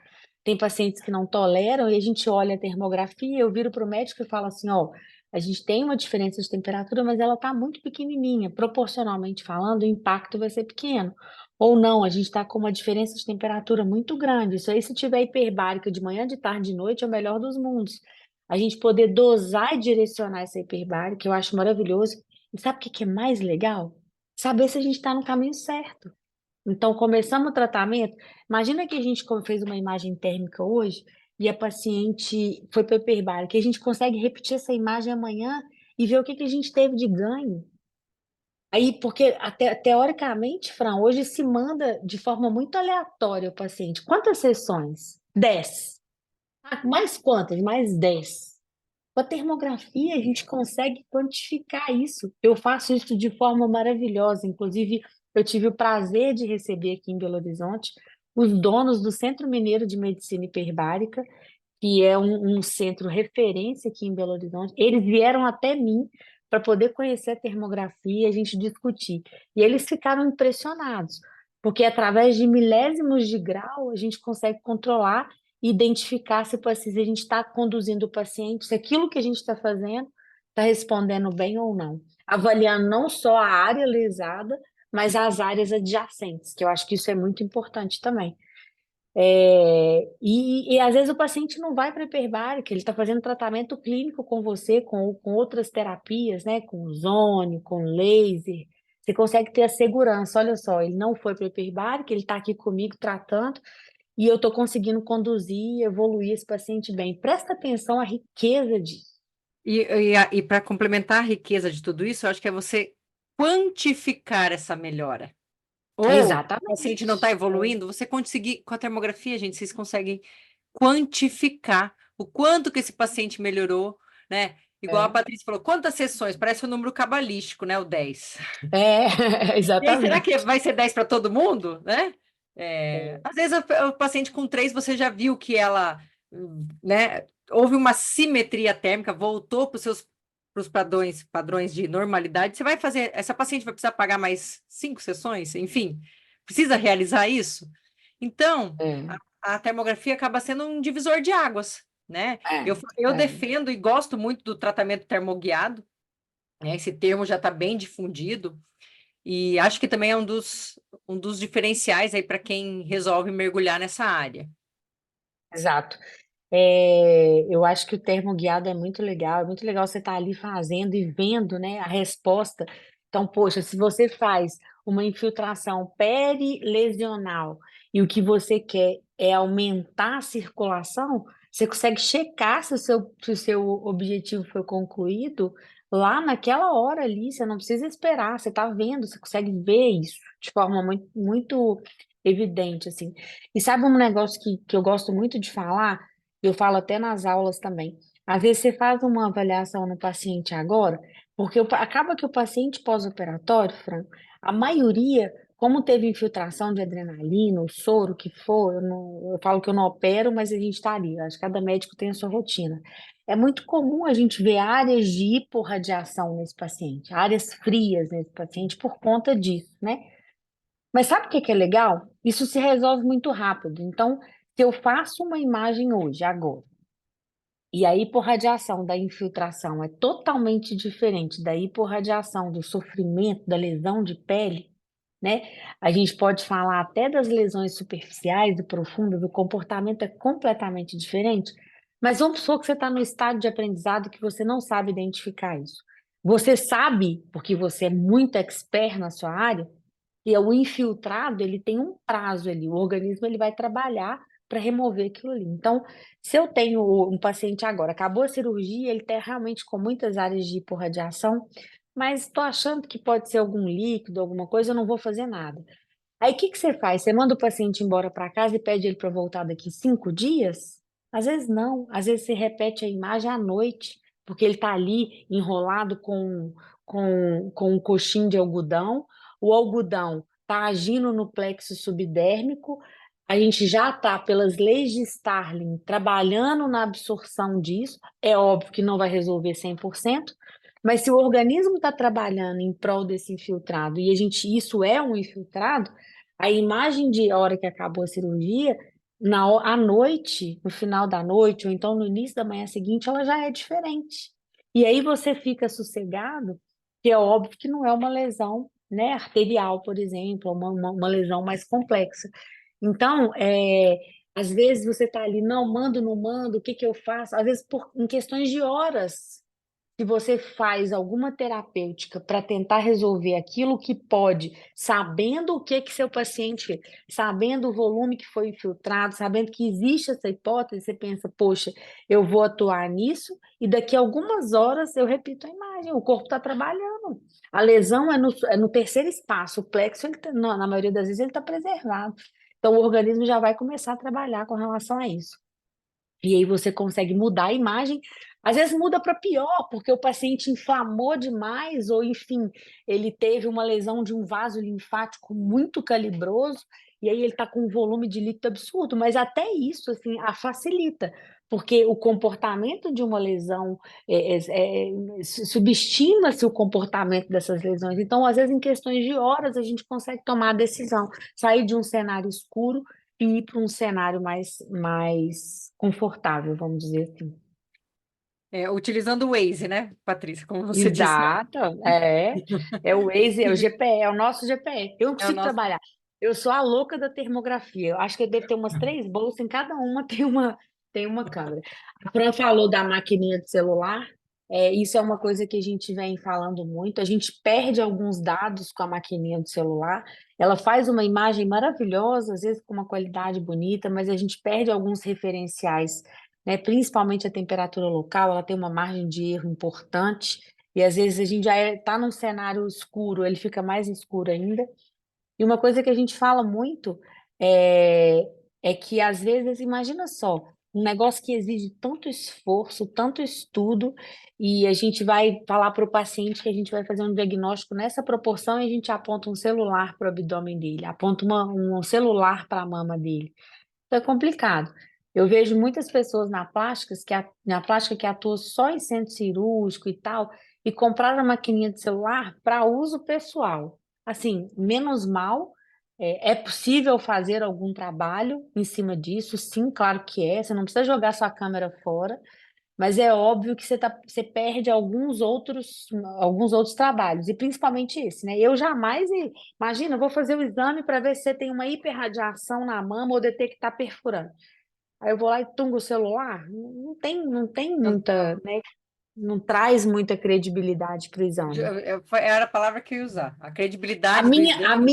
Tem pacientes que não toleram e a gente olha a termografia, eu viro para o médico e falo assim, ó, a gente tem uma diferença de temperatura, mas ela está muito pequenininha, proporcionalmente falando, o impacto vai ser pequeno. Ou não, a gente está com uma diferença de temperatura muito grande. Isso aí, se tiver hiperbárica de manhã, de tarde, de noite, é o melhor dos mundos. A gente poder dosar e direcionar essa hiperbárica, eu acho maravilhoso. E sabe o que que é mais legal? Saber se a gente está no caminho certo. Então, começamos o tratamento. Imagina que a gente fez uma imagem térmica hoje e a paciente foi para hiperbárica, que a gente consegue repetir essa imagem amanhã e ver o que que a gente teve de ganho. Aí, porque até, teoricamente, Fran, hoje se manda de forma muito aleatória o paciente. Quantas sessões? 10. Ah, mais quantas? Mais 10. Com a termografia, a gente consegue quantificar isso. Eu faço isso de forma maravilhosa. Inclusive, eu tive o prazer de receber aqui em Belo Horizonte os donos do Centro Mineiro de Medicina Hiperbárica, que é um centro referência aqui em Belo Horizonte. Eles vieram até mim para poder conhecer a termografia e a gente discutir. E eles ficaram impressionados, porque através de milésimos de grau a gente consegue controlar e identificar se a gente está conduzindo o paciente, se aquilo que a gente está fazendo está respondendo bem ou não. Avaliando não só a área lesada, mas as áreas adjacentes, que eu acho que isso é muito importante também. E às vezes o paciente não vai para a hiperbárica, ele está fazendo tratamento clínico com você, com outras terapias, né? Com ozônio, com laser. Você consegue ter a segurança. Olha só, ele não foi para a hiperbárica, ele está aqui comigo tratando e eu estou conseguindo conduzir e evoluir esse paciente bem. Presta atenção à riqueza disso. E para complementar a riqueza de tudo isso, eu acho que é você quantificar essa melhora. Ou o paciente não está Exatamente. evoluindo, você conseguir, com a termografia, gente, vocês conseguem quantificar o quanto que esse paciente melhorou, né? Igual a É, Patrícia falou, quantas sessões? Parece um número cabalístico, né? O 10. E aí, será que exatamente. vai ser 10 para todo mundo, né? É, Às vezes o paciente com 3 você já viu que ela, né? Houve uma simetria térmica, voltou para os seus pros padrões de normalidade. Você vai fazer, essa paciente vai precisar pagar mais 5 sessões, enfim, precisa realizar isso. Então, é, a termografia acaba sendo um divisor de águas, né? é, Eu é. defendo e gosto muito do tratamento termoguiado, né? Esse termo já está bem difundido. E acho que também é um dos diferenciais aí para quem resolve mergulhar nessa área. Exato. Eu acho que o termo guiado é muito legal você estar ali fazendo e vendo, né, a resposta. Então, poxa, se você faz uma infiltração perilesional e o que você quer é aumentar a circulação, você consegue checar se o seu objetivo foi concluído lá naquela hora ali, você não precisa esperar, você está vendo, você consegue ver isso de forma muito, muito evidente, assim. E sabe um negócio que eu gosto muito de falar? Eu falo até nas aulas também. Às vezes você faz uma avaliação no paciente agora, porque acaba que o paciente pós-operatório, Fran, a maioria, como teve infiltração de adrenalina, o soro, o que for, eu falo que eu não opero, mas a gente está ali. Acho que cada médico tem a sua rotina. É muito comum a gente ver áreas de hiporradiação nesse paciente, áreas frias nesse paciente por conta disso, né? Mas sabe o que que é legal? Isso se resolve muito rápido. Então, se eu faço uma imagem hoje, agora, e a hiporradiação da infiltração é totalmente diferente da hiporradiação do sofrimento, da lesão de pele, né? A gente pode falar até das lesões superficiais e profundas, o comportamento é completamente diferente. Mas vamos supor que você está no estado de aprendizado que você não sabe identificar isso. Você sabe, porque você é muito expert na sua área, e o infiltrado, ele tem um prazo ali, o organismo ele vai trabalhar para remover aquilo ali. Então, se eu tenho um paciente agora, acabou a cirurgia, ele está realmente com muitas áreas de hiporradiação, mas estou achando que pode ser algum líquido, alguma coisa, eu não vou fazer nada. Aí o que que você faz? Você manda o paciente embora para casa e pede ele para voltar daqui 5 dias? Às vezes não, às vezes você repete a imagem à noite, porque ele está ali enrolado com um coxinho de algodão, o algodão está agindo no plexo subdérmico, a gente já está, pelas leis de Starling, trabalhando na absorção disso, é óbvio que não vai resolver 100%, mas se o organismo está trabalhando em prol desse infiltrado, e isso é um infiltrado, a imagem de hora que acabou a cirurgia, à noite, no final da noite, ou então no início da manhã seguinte, ela já é diferente. E aí você fica sossegado, que é óbvio que não é uma lesão, né, arterial, por exemplo, uma lesão mais complexa. Então, às vezes você está ali, não, mando, não mando, o que que eu faço? Às vezes, em questões de horas, se você faz alguma terapêutica para tentar resolver aquilo que pode, sabendo o que que seu paciente, sabendo o volume que foi infiltrado, sabendo que existe essa hipótese, você pensa, poxa, eu vou atuar nisso e daqui a algumas horas eu repito a imagem, o corpo está trabalhando. A lesão é no terceiro espaço, o plexo, na maioria das vezes, ele está preservado. Então, o organismo já vai começar a trabalhar com relação a isso. E aí você consegue mudar a imagem. Às vezes muda para pior, porque o paciente inflamou demais, ou enfim, ele teve uma lesão de um vaso linfático muito calibroso, e aí ele está com um volume de líquido absurdo, mas até isso assim, a facilita, porque o comportamento de uma lesão subestima-se o comportamento dessas lesões. Então, às vezes, em questões de horas, a gente consegue tomar a decisão, sair de um cenário escuro e ir para um cenário mais confortável, vamos dizer assim. Utilizando o Waze, né, Patrícia, como você disse. Exato, é o Waze, é o GPS, é o nosso GPS. Eu não É o consigo nosso. trabalhar. Eu sou a louca da termografia. Eu acho que eu devo ter umas 3 bolsas, em cada uma tem uma câmera. A Fran falou da maquininha de celular. Isso é uma coisa que a gente vem falando muito. A gente perde alguns dados com a maquininha do celular. Ela faz uma imagem maravilhosa, às vezes com uma qualidade bonita, mas a gente perde alguns referenciais, né? Principalmente a temperatura local, ela tem uma margem de erro importante, e às vezes a gente já está num cenário escuro, ele fica mais escuro ainda. E uma coisa que a gente fala muito é, é que, às vezes, imagina só, um negócio que exige tanto esforço, tanto estudo, e a gente vai falar para o paciente que a gente vai fazer um diagnóstico nessa proporção e a gente aponta um celular para o abdômen dele, aponta um celular para a mama dele. Então, é complicado. Eu vejo muitas pessoas na plástica que atuam só em centro cirúrgico e tal, e compraram a maquininha de celular para uso pessoal. Assim, menos mal, é possível fazer algum trabalho em cima disso, sim, claro que é. Você não precisa jogar sua câmera fora, mas é óbvio que você perde alguns outros trabalhos, e principalmente esse, né? Eu jamais, imagina, eu vou fazer o exame para ver se você tem uma hiperradiação na mama ou detectar perfurante. Aí eu vou lá e tungo o celular, não tem muita, né? Não traz muita credibilidade para o exame. Era a palavra que eu ia usar. A A credibilidade do minha, a exame.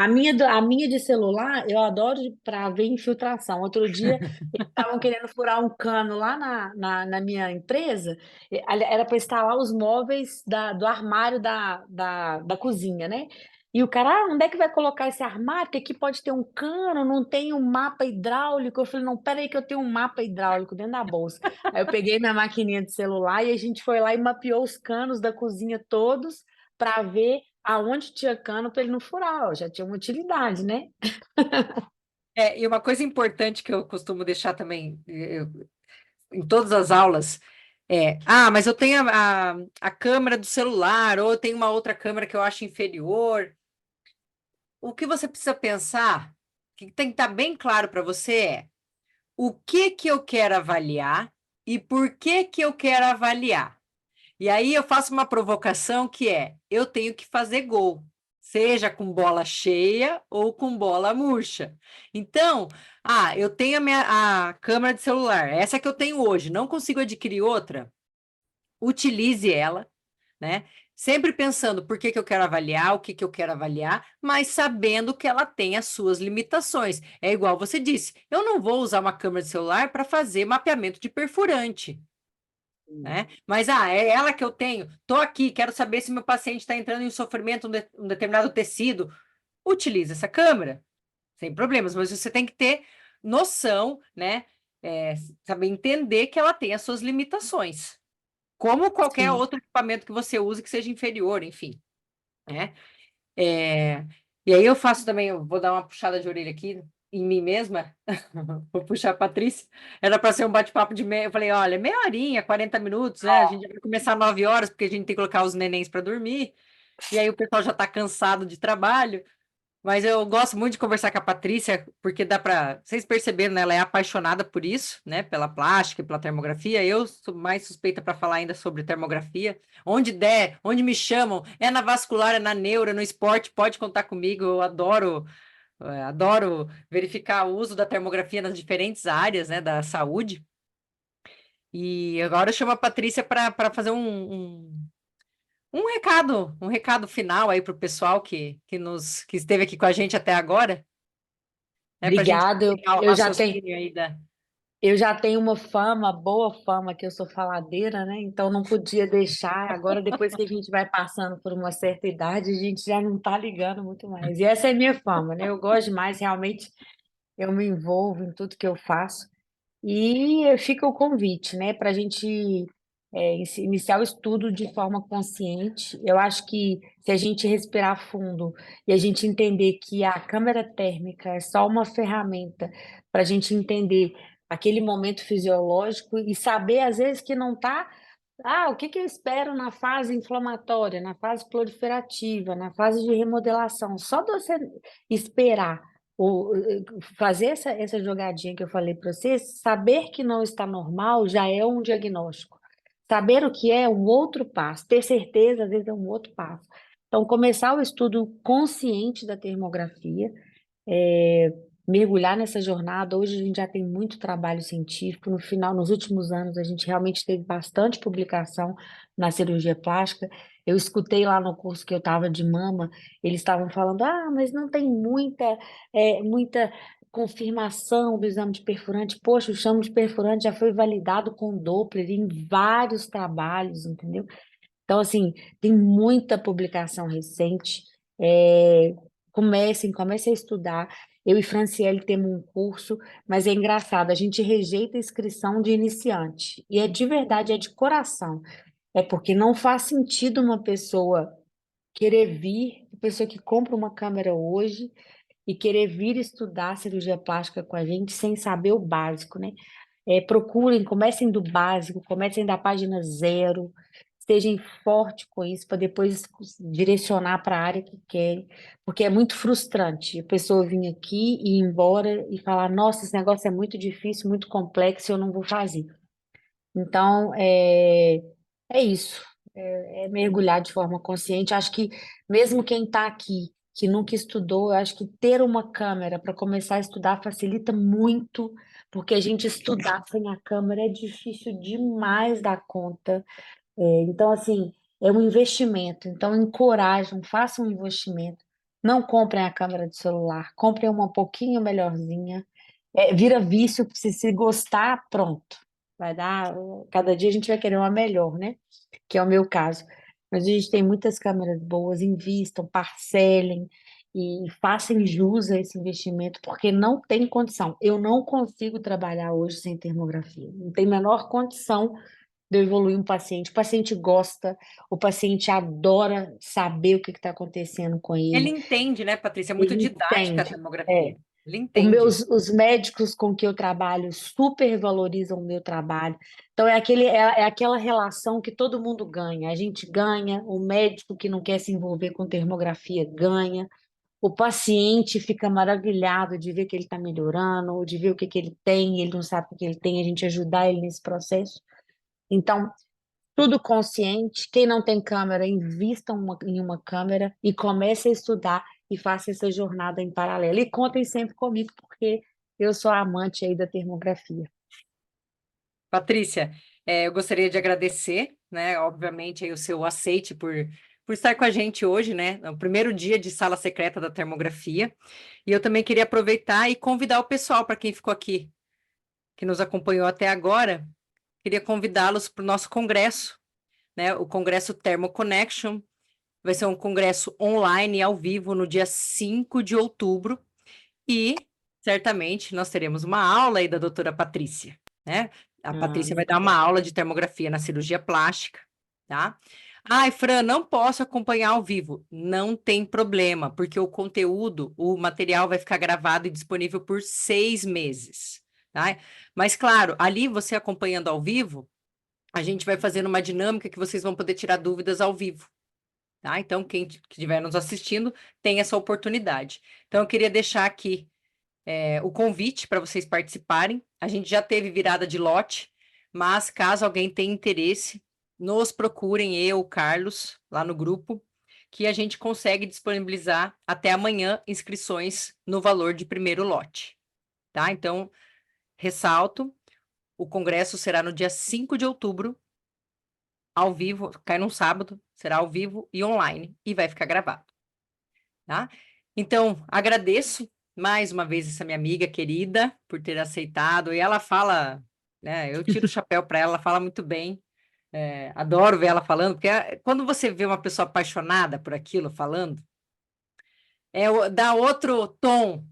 minha, a minha de celular, eu adoro para ver infiltração. Outro dia, eles estavam querendo furar um cano lá na minha empresa, era para instalar os móveis do armário da cozinha, né? E o cara, onde é que vai colocar esse armário? Porque aqui pode ter um cano, não tem um mapa hidráulico. Eu falei, não, peraí que eu tenho um mapa hidráulico dentro da bolsa. Aí eu peguei minha maquininha de celular e a gente foi lá e mapeou os canos da cozinha todos para ver aonde tinha cano para ele não furar, ó, já tinha uma utilidade, né? E uma coisa importante que eu costumo deixar também em todas as aulas mas eu tenho a câmera do celular, ou eu tenho uma outra câmera que eu acho inferior. O que você precisa pensar, que tem que estar bem claro para você o que que eu quero avaliar e por que que eu quero avaliar. E aí eu faço uma provocação que eu tenho que fazer gol, seja com bola cheia ou com bola murcha. Então, eu tenho a câmera de celular, essa que eu tenho hoje, não consigo adquirir outra, utilize ela, né? Sempre pensando por que que eu quero avaliar, o que que eu quero avaliar, mas sabendo que ela tem as suas limitações. É igual você disse, eu não vou usar uma câmera de celular para fazer mapeamento de perfurante, né? Mas, é ela que eu tenho, estou aqui, quero saber se meu paciente está entrando em sofrimento, um determinado tecido, utilize essa câmera, sem problemas, mas você tem que ter noção, né? Saber entender que ela tem as suas limitações, como qualquer Sim. outro equipamento que você use que seja inferior, enfim, né? É, e aí eu faço também, eu vou dar uma puxada de orelha aqui em mim mesma, vou puxar a Patrícia, era para ser um bate-papo de meia, eu falei, olha, meia horinha, 40 minutos, né? A gente vai começar 9 horas, porque a gente tem que colocar os nenéns para dormir, e aí o pessoal já está cansado de trabalho, mas eu gosto muito de conversar com a Patrícia, porque dá para. Vocês perceberam, né? Ela é apaixonada por isso, né? Pela plástica e pela termografia. Eu sou mais suspeita para falar ainda sobre termografia. Onde der, onde me chamam, é na vascular, é na neuro, é no esporte, pode contar comigo. Eu adoro verificar o uso da termografia nas diferentes áreas, né, da saúde. E agora eu chamo a Patrícia para fazer um recado final aí para o pessoal que esteve aqui com a gente até agora, né? Para a gente Obrigada. terminar o raciocínio aí da. Eu já tenho uma fama, boa fama, que eu sou faladeira, né? Então não podia deixar. Agora, depois que a gente vai passando por uma certa idade, a gente já não está ligando muito mais. E essa é a minha fama, né? Eu gosto demais, realmente, eu me envolvo em tudo que eu faço. E fica o convite, né, para a gente iniciar o estudo de forma consciente. Eu acho que se a gente respirar fundo e a gente entender que a câmera térmica é só uma ferramenta para a gente entender aquele momento fisiológico e saber, às vezes, que não está. O que que eu espero na fase inflamatória, na fase proliferativa, na fase de remodelação? Só de você esperar fazer essa jogadinha que eu falei para você, saber que não está normal já é um diagnóstico. Saber o que é um outro passo, ter certeza, às vezes, é um outro passo. Então, começar o estudo consciente da termografia, é, mergulhar nessa jornada. Hoje a gente já tem muito trabalho científico. No final, nos últimos anos, a gente realmente teve bastante publicação na cirurgia plástica. Eu escutei lá no curso que eu estava de mama, eles estavam falando, mas não tem muita confirmação do exame de perfurante. Poxa, o exame de perfurante já foi validado com Doppler em vários trabalhos, entendeu? Então, assim, tem muita publicação recente. É, comecem a estudar. Eu e Franciele temos um curso, mas é engraçado, a gente rejeita a inscrição de iniciante. E é de verdade, é de coração. É porque não faz sentido uma pessoa querer vir, a pessoa que compra uma câmera hoje e querer vir estudar cirurgia plástica com a gente sem saber o básico, né? Procurem, comecem do básico, comecem da página zero, estejam forte com isso para depois direcionar para a área que querem, porque é muito frustrante a pessoa vir aqui e ir embora e falar, nossa, esse negócio é muito difícil, muito complexo, eu não vou fazer. Então, é isso, é mergulhar de forma consciente. Acho que mesmo quem está aqui, que nunca estudou, eu acho que ter uma câmera para começar a estudar facilita muito, porque a gente estudar sem a câmera é difícil demais dar conta. Então, assim, é um investimento. Então, encorajam, façam um investimento. Não comprem a câmera de celular, comprem uma um pouquinho melhorzinha. Vira vício, se gostar, pronto. Vai dar. Cada dia a gente vai querer uma melhor, né? Que é o meu caso. Mas a gente tem muitas câmeras boas, invistam, parcelem e façam jus a esse investimento, porque não tem condição. Eu não consigo trabalhar hoje sem termografia. Não tem a menor condição de eu evoluir um paciente. O paciente gosta, o paciente adora saber o que está acontecendo com Ele ele. entende, né, Patrícia? É muito Ele didática a entende. É. tomografia. Ele entende. Os médicos com que eu trabalho super valorizam o meu trabalho. Então, é aquela relação que todo mundo ganha. A gente ganha, o médico que não quer se envolver com termografia ganha, o paciente fica maravilhado de ver que ele está melhorando, ou de ver o que ele tem, ele não sabe o que ele tem, a gente ajudar ele nesse processo. Então, tudo consciente. Quem não tem câmera, invista em uma câmera e comece a estudar e faça essa jornada em paralelo. E contem sempre comigo, porque eu sou amante aí da termografia. Patrícia, eu gostaria de agradecer, né, obviamente, aí o seu aceite por por estar com a gente hoje, né? No primeiro dia de sala secreta da termografia. E eu também queria aproveitar e convidar o pessoal, para quem ficou aqui, que nos acompanhou até agora, queria convidá-los para o nosso congresso, né? O Congresso Thermo Connection. Vai ser um congresso online ao vivo no dia 5 de outubro. E certamente nós teremos uma aula aí da doutora Patrícia, né? A Patrícia vai dar uma aula de termografia na cirurgia plástica, tá? Ai, Fran, não posso acompanhar ao vivo. Não tem problema, porque o conteúdo, o material vai ficar gravado e disponível por 6 meses, tá? Mas, claro, ali você acompanhando ao vivo, a gente vai fazendo uma dinâmica que vocês vão poder tirar dúvidas ao vivo, tá? Então, quem estiver nos assistindo tem essa oportunidade. Então, eu queria deixar aqui o convite para vocês participarem. A gente já teve virada de lote, mas caso alguém tenha interesse, nos procurem, eu, o Carlos, lá no grupo, que a gente consegue disponibilizar até amanhã inscrições no valor de primeiro lote, tá? Então, ressalto, o congresso será no dia 5 de outubro, ao vivo, cai num sábado, será ao vivo e online, e vai ficar gravado, tá? Então, agradeço mais uma vez essa minha amiga querida por ter aceitado, e ela fala, né, eu tiro o chapéu para ela, ela fala muito bem, adoro ver ela falando, porque quando você vê uma pessoa apaixonada por aquilo falando, dá outro tom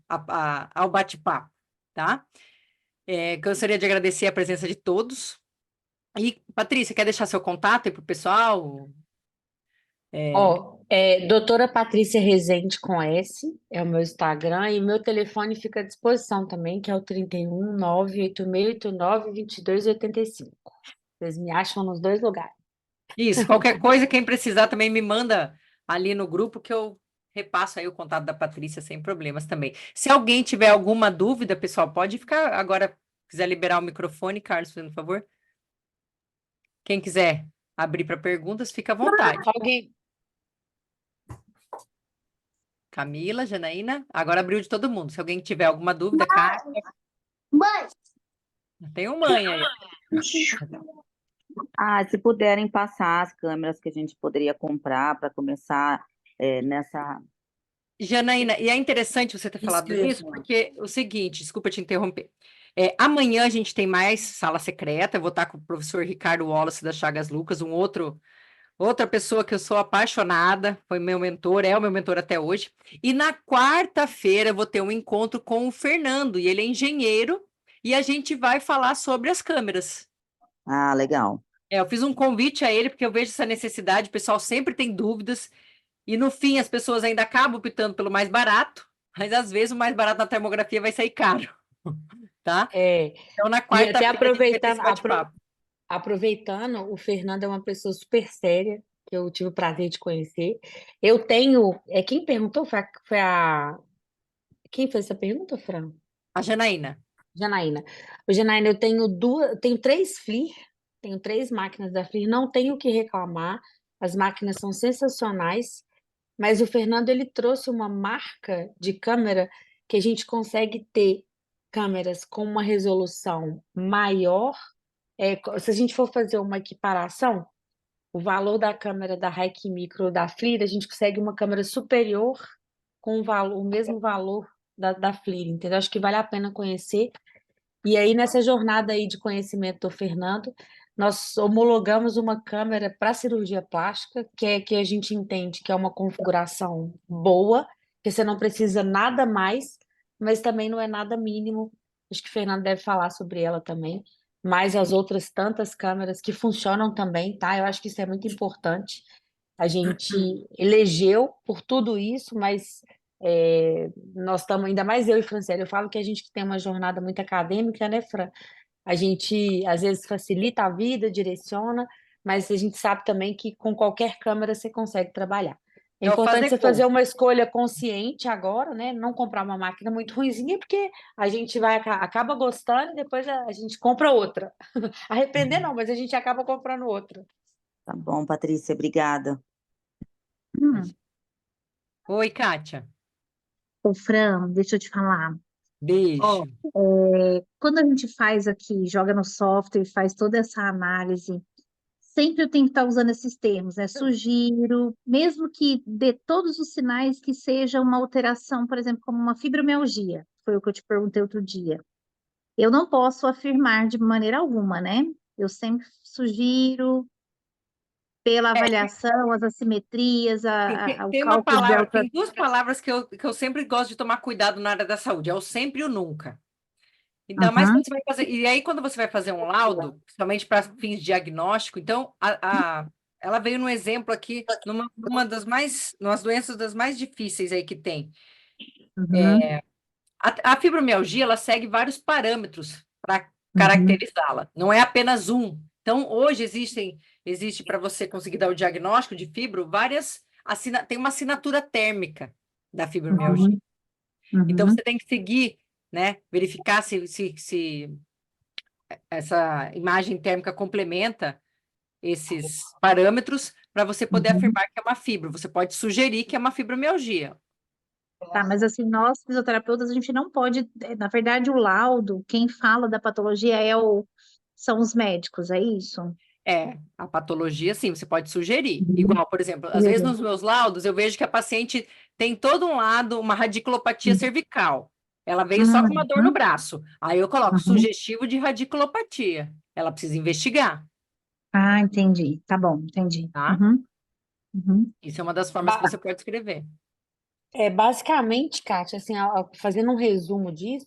ao bate-papo, tá? Gostaria de agradecer a presença de todos. E, Patrícia, quer deixar seu contato aí para o pessoal? Doutora Patrícia Rezende com S, é o meu Instagram, e meu telefone fica à disposição também, que é o 31 98689 2285. Vocês me acham nos dois lugares. Isso, qualquer coisa, quem precisar também me manda ali no grupo que eu repasso aí o contato da Patrícia sem problemas também. Se alguém tiver alguma dúvida, pessoal, pode ficar agora, quiser liberar o microfone, Carlos, por favor. Quem quiser abrir para perguntas, fica à vontade. Alguém? Camila, Janaína, agora abriu de todo mundo. Se alguém tiver alguma dúvida, Kátia, Mãe, tem um mãe aí. se puderem passar as câmeras que a gente poderia comprar para começar nessa. Janaína, e é interessante você ter falado isso, porque o seguinte, desculpa te interromper. Amanhã a gente tem mais sala secreta, eu vou estar com o professor Ricardo Wallace da Chagas Lucas, outra pessoa que eu sou apaixonada, foi meu mentor, é o meu mentor até hoje. E na quarta-feira eu vou ter um encontro com o Fernando, e ele é engenheiro, e a gente vai falar sobre as câmeras. Ah, legal. Eu fiz um convite a ele, porque eu vejo essa necessidade, o pessoal sempre tem dúvidas, e no fim as pessoas ainda acabam optando pelo mais barato, mas às vezes o mais barato na termografia vai sair caro, tá? Então na E até quarta-feira a gente vai ter esse bate-papo. aproveitando, o Fernando é uma pessoa super séria, que eu tive o prazer de conhecer. Eu tenho. Quem perguntou Quem fez essa pergunta, Fran? A Janaína. Janaína. Janaína, eu tenho 3 FLIR, tenho 3 máquinas da FLIR, não tenho o que reclamar, as máquinas são sensacionais, mas o Fernando ele trouxe uma marca de câmera que a gente consegue ter câmeras com uma resolução maior. Se a gente for fazer uma equiparação, o valor da câmera da Hike Micro da FLIR, a gente consegue uma câmera superior com o mesmo valor da FLIR, entendeu? Acho que vale a pena conhecer. E aí, nessa jornada aí de conhecimento do Fernando, nós homologamos uma câmera para cirurgia plástica, que a gente entende que é uma configuração boa, que você não precisa nada mais, mas também não é nada mínimo. Acho que o Fernando deve falar sobre ela também. Mas as outras tantas câmeras que funcionam também, tá? Eu acho que isso é muito importante. A gente elegeu por tudo isso, mas nós estamos, ainda mais eu e Franciele, eu falo que a gente tem uma jornada muito acadêmica, né, Fran? A gente, às vezes, facilita a vida, direciona, mas a gente sabe também que com qualquer câmera você consegue trabalhar. É É o importante você fazer FazeCon. uma escolha consciente agora, né? Não comprar uma máquina muito ruinzinha, porque a gente acaba gostando e depois a gente compra outra. Arrepender não, mas a gente acaba comprando outra. Tá bom, Patrícia, obrigada. Oi, Kátia. Ô, Fran, deixa eu te falar. Beijo. Quando a gente faz aqui, joga no software, faz toda essa análise, sempre eu tenho que estar usando esses termos, né? Sugiro, mesmo que dê todos os sinais que seja uma alteração, por exemplo, como uma fibromialgia, foi o que eu te perguntei outro dia. Eu não posso afirmar de maneira alguma, né? Eu sempre sugiro pela avaliação, as assimetrias, o Tem uma cálculo palavra, delta. tem duas palavras que eu sempre gosto de tomar cuidado na área da saúde, é o sempre e o nunca. Ainda mais Uhum, quando você vai fazer. E aí, quando você vai fazer um laudo, principalmente para fins de diagnóstico, então ela veio num exemplo aqui, numa umas doenças das mais difíceis aí que tem. uhum, A fibromialgia, ela segue vários parâmetros para uhum, caracterizá-la, não é apenas um. Então, hoje existe para você conseguir dar o diagnóstico de fibro, tem uma assinatura térmica da fibromialgia. uhum, Então, uhum. você tem que seguir, né? Verificar se essa imagem térmica complementa esses parâmetros para você poder Uhum. afirmar que é uma fibro. Você pode sugerir que é uma fibromialgia. Tá, mas assim, nós fisioterapeutas, a gente não pode, na verdade, o laudo, quem fala da patologia são os médicos, é isso? A patologia, sim, você pode sugerir. Uhum. Igual, por exemplo, às vezes nos meus laudos eu vejo que a paciente tem todo um lado, uma radiculopatia cervical. Ela veio só com uma dor no Uhum. braço. Aí eu coloco Uhum. sugestivo de radiculopatia. Ela precisa investigar, Ah, entendi. Tá bom, entendi. tá? Uhum. Uhum. Isso é uma das formas que Ba- você pode escrever. Basicamente, Kátia, assim, fazendo um resumo disso,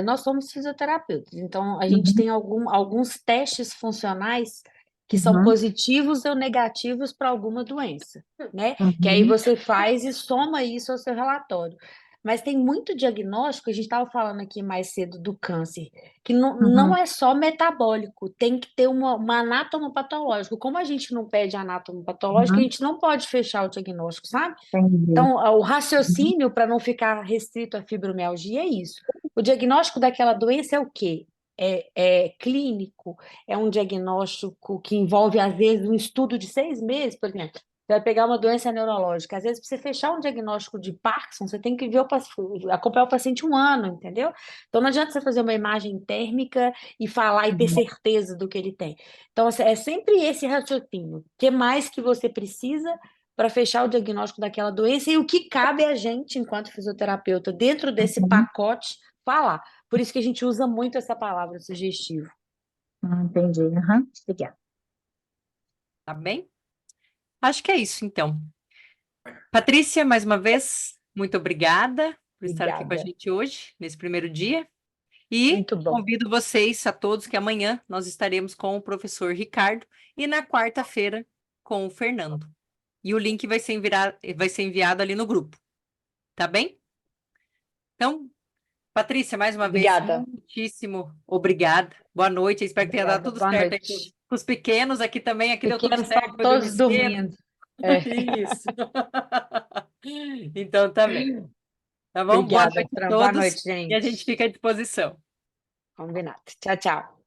nós somos fisioterapeutas, então a gente Uhum. tem alguns testes funcionais que são Uhum. positivos ou negativos para alguma doença, né? Que aí Uhum. você faz e soma isso ao seu relatório. Mas tem muito diagnóstico, a gente estava falando aqui mais cedo do câncer, que não Uhum. é só metabólico, tem que ter uma anátomo-patológico. Como a gente não pede anátomo-patológico, a Uhum. gente não pode fechar o diagnóstico, sabe? Entendi. Então, o Uhum. raciocínio para não ficar restrito à fibromialgia é isso. O diagnóstico daquela doença é o quê? É clínico, é um diagnóstico que envolve, às vezes, um estudo de 6 meses, por exemplo. Você vai pegar uma doença neurológica. Às vezes, para você fechar um diagnóstico de Parkinson, você tem que ver acompanhar o paciente um ano, entendeu? Então, não adianta você fazer uma imagem térmica e falar e ter Uhum. certeza do que ele tem. Então, assim, é sempre esse raciocínio. O que mais que você precisa para fechar o diagnóstico daquela doença e o que cabe a gente, enquanto fisioterapeuta, dentro desse Uhum. pacote, falar. Por isso que a gente usa muito essa palavra sugestivo. Entendi. Uhum. Obrigada. Tá bem? Acho que é isso, então. Patrícia, mais uma vez, muito obrigada por estar aqui com a Obrigada. gente hoje, nesse primeiro dia. E Muito bom. convido vocês a todos que amanhã nós estaremos com o professor Ricardo e na quarta-feira com o Fernando. E o link vai ser enviado ali no grupo, tá bem? Então, Patrícia, mais uma vez, Obrigada. muitíssimo obrigada. Boa noite, espero que tenha dado Obrigada. tudo Boa certo aí com noite. os pequenos. Aqui também, aqui deu tudo Pequenos certo, estão foi dormir todos cedo. dormindo. É. Isso. Então, tá bem. Tá bom? Boa Obrigada, noite a Fran. Boa todos noite, e a gente gente. fica à disposição. Combinado. Tchau, tchau.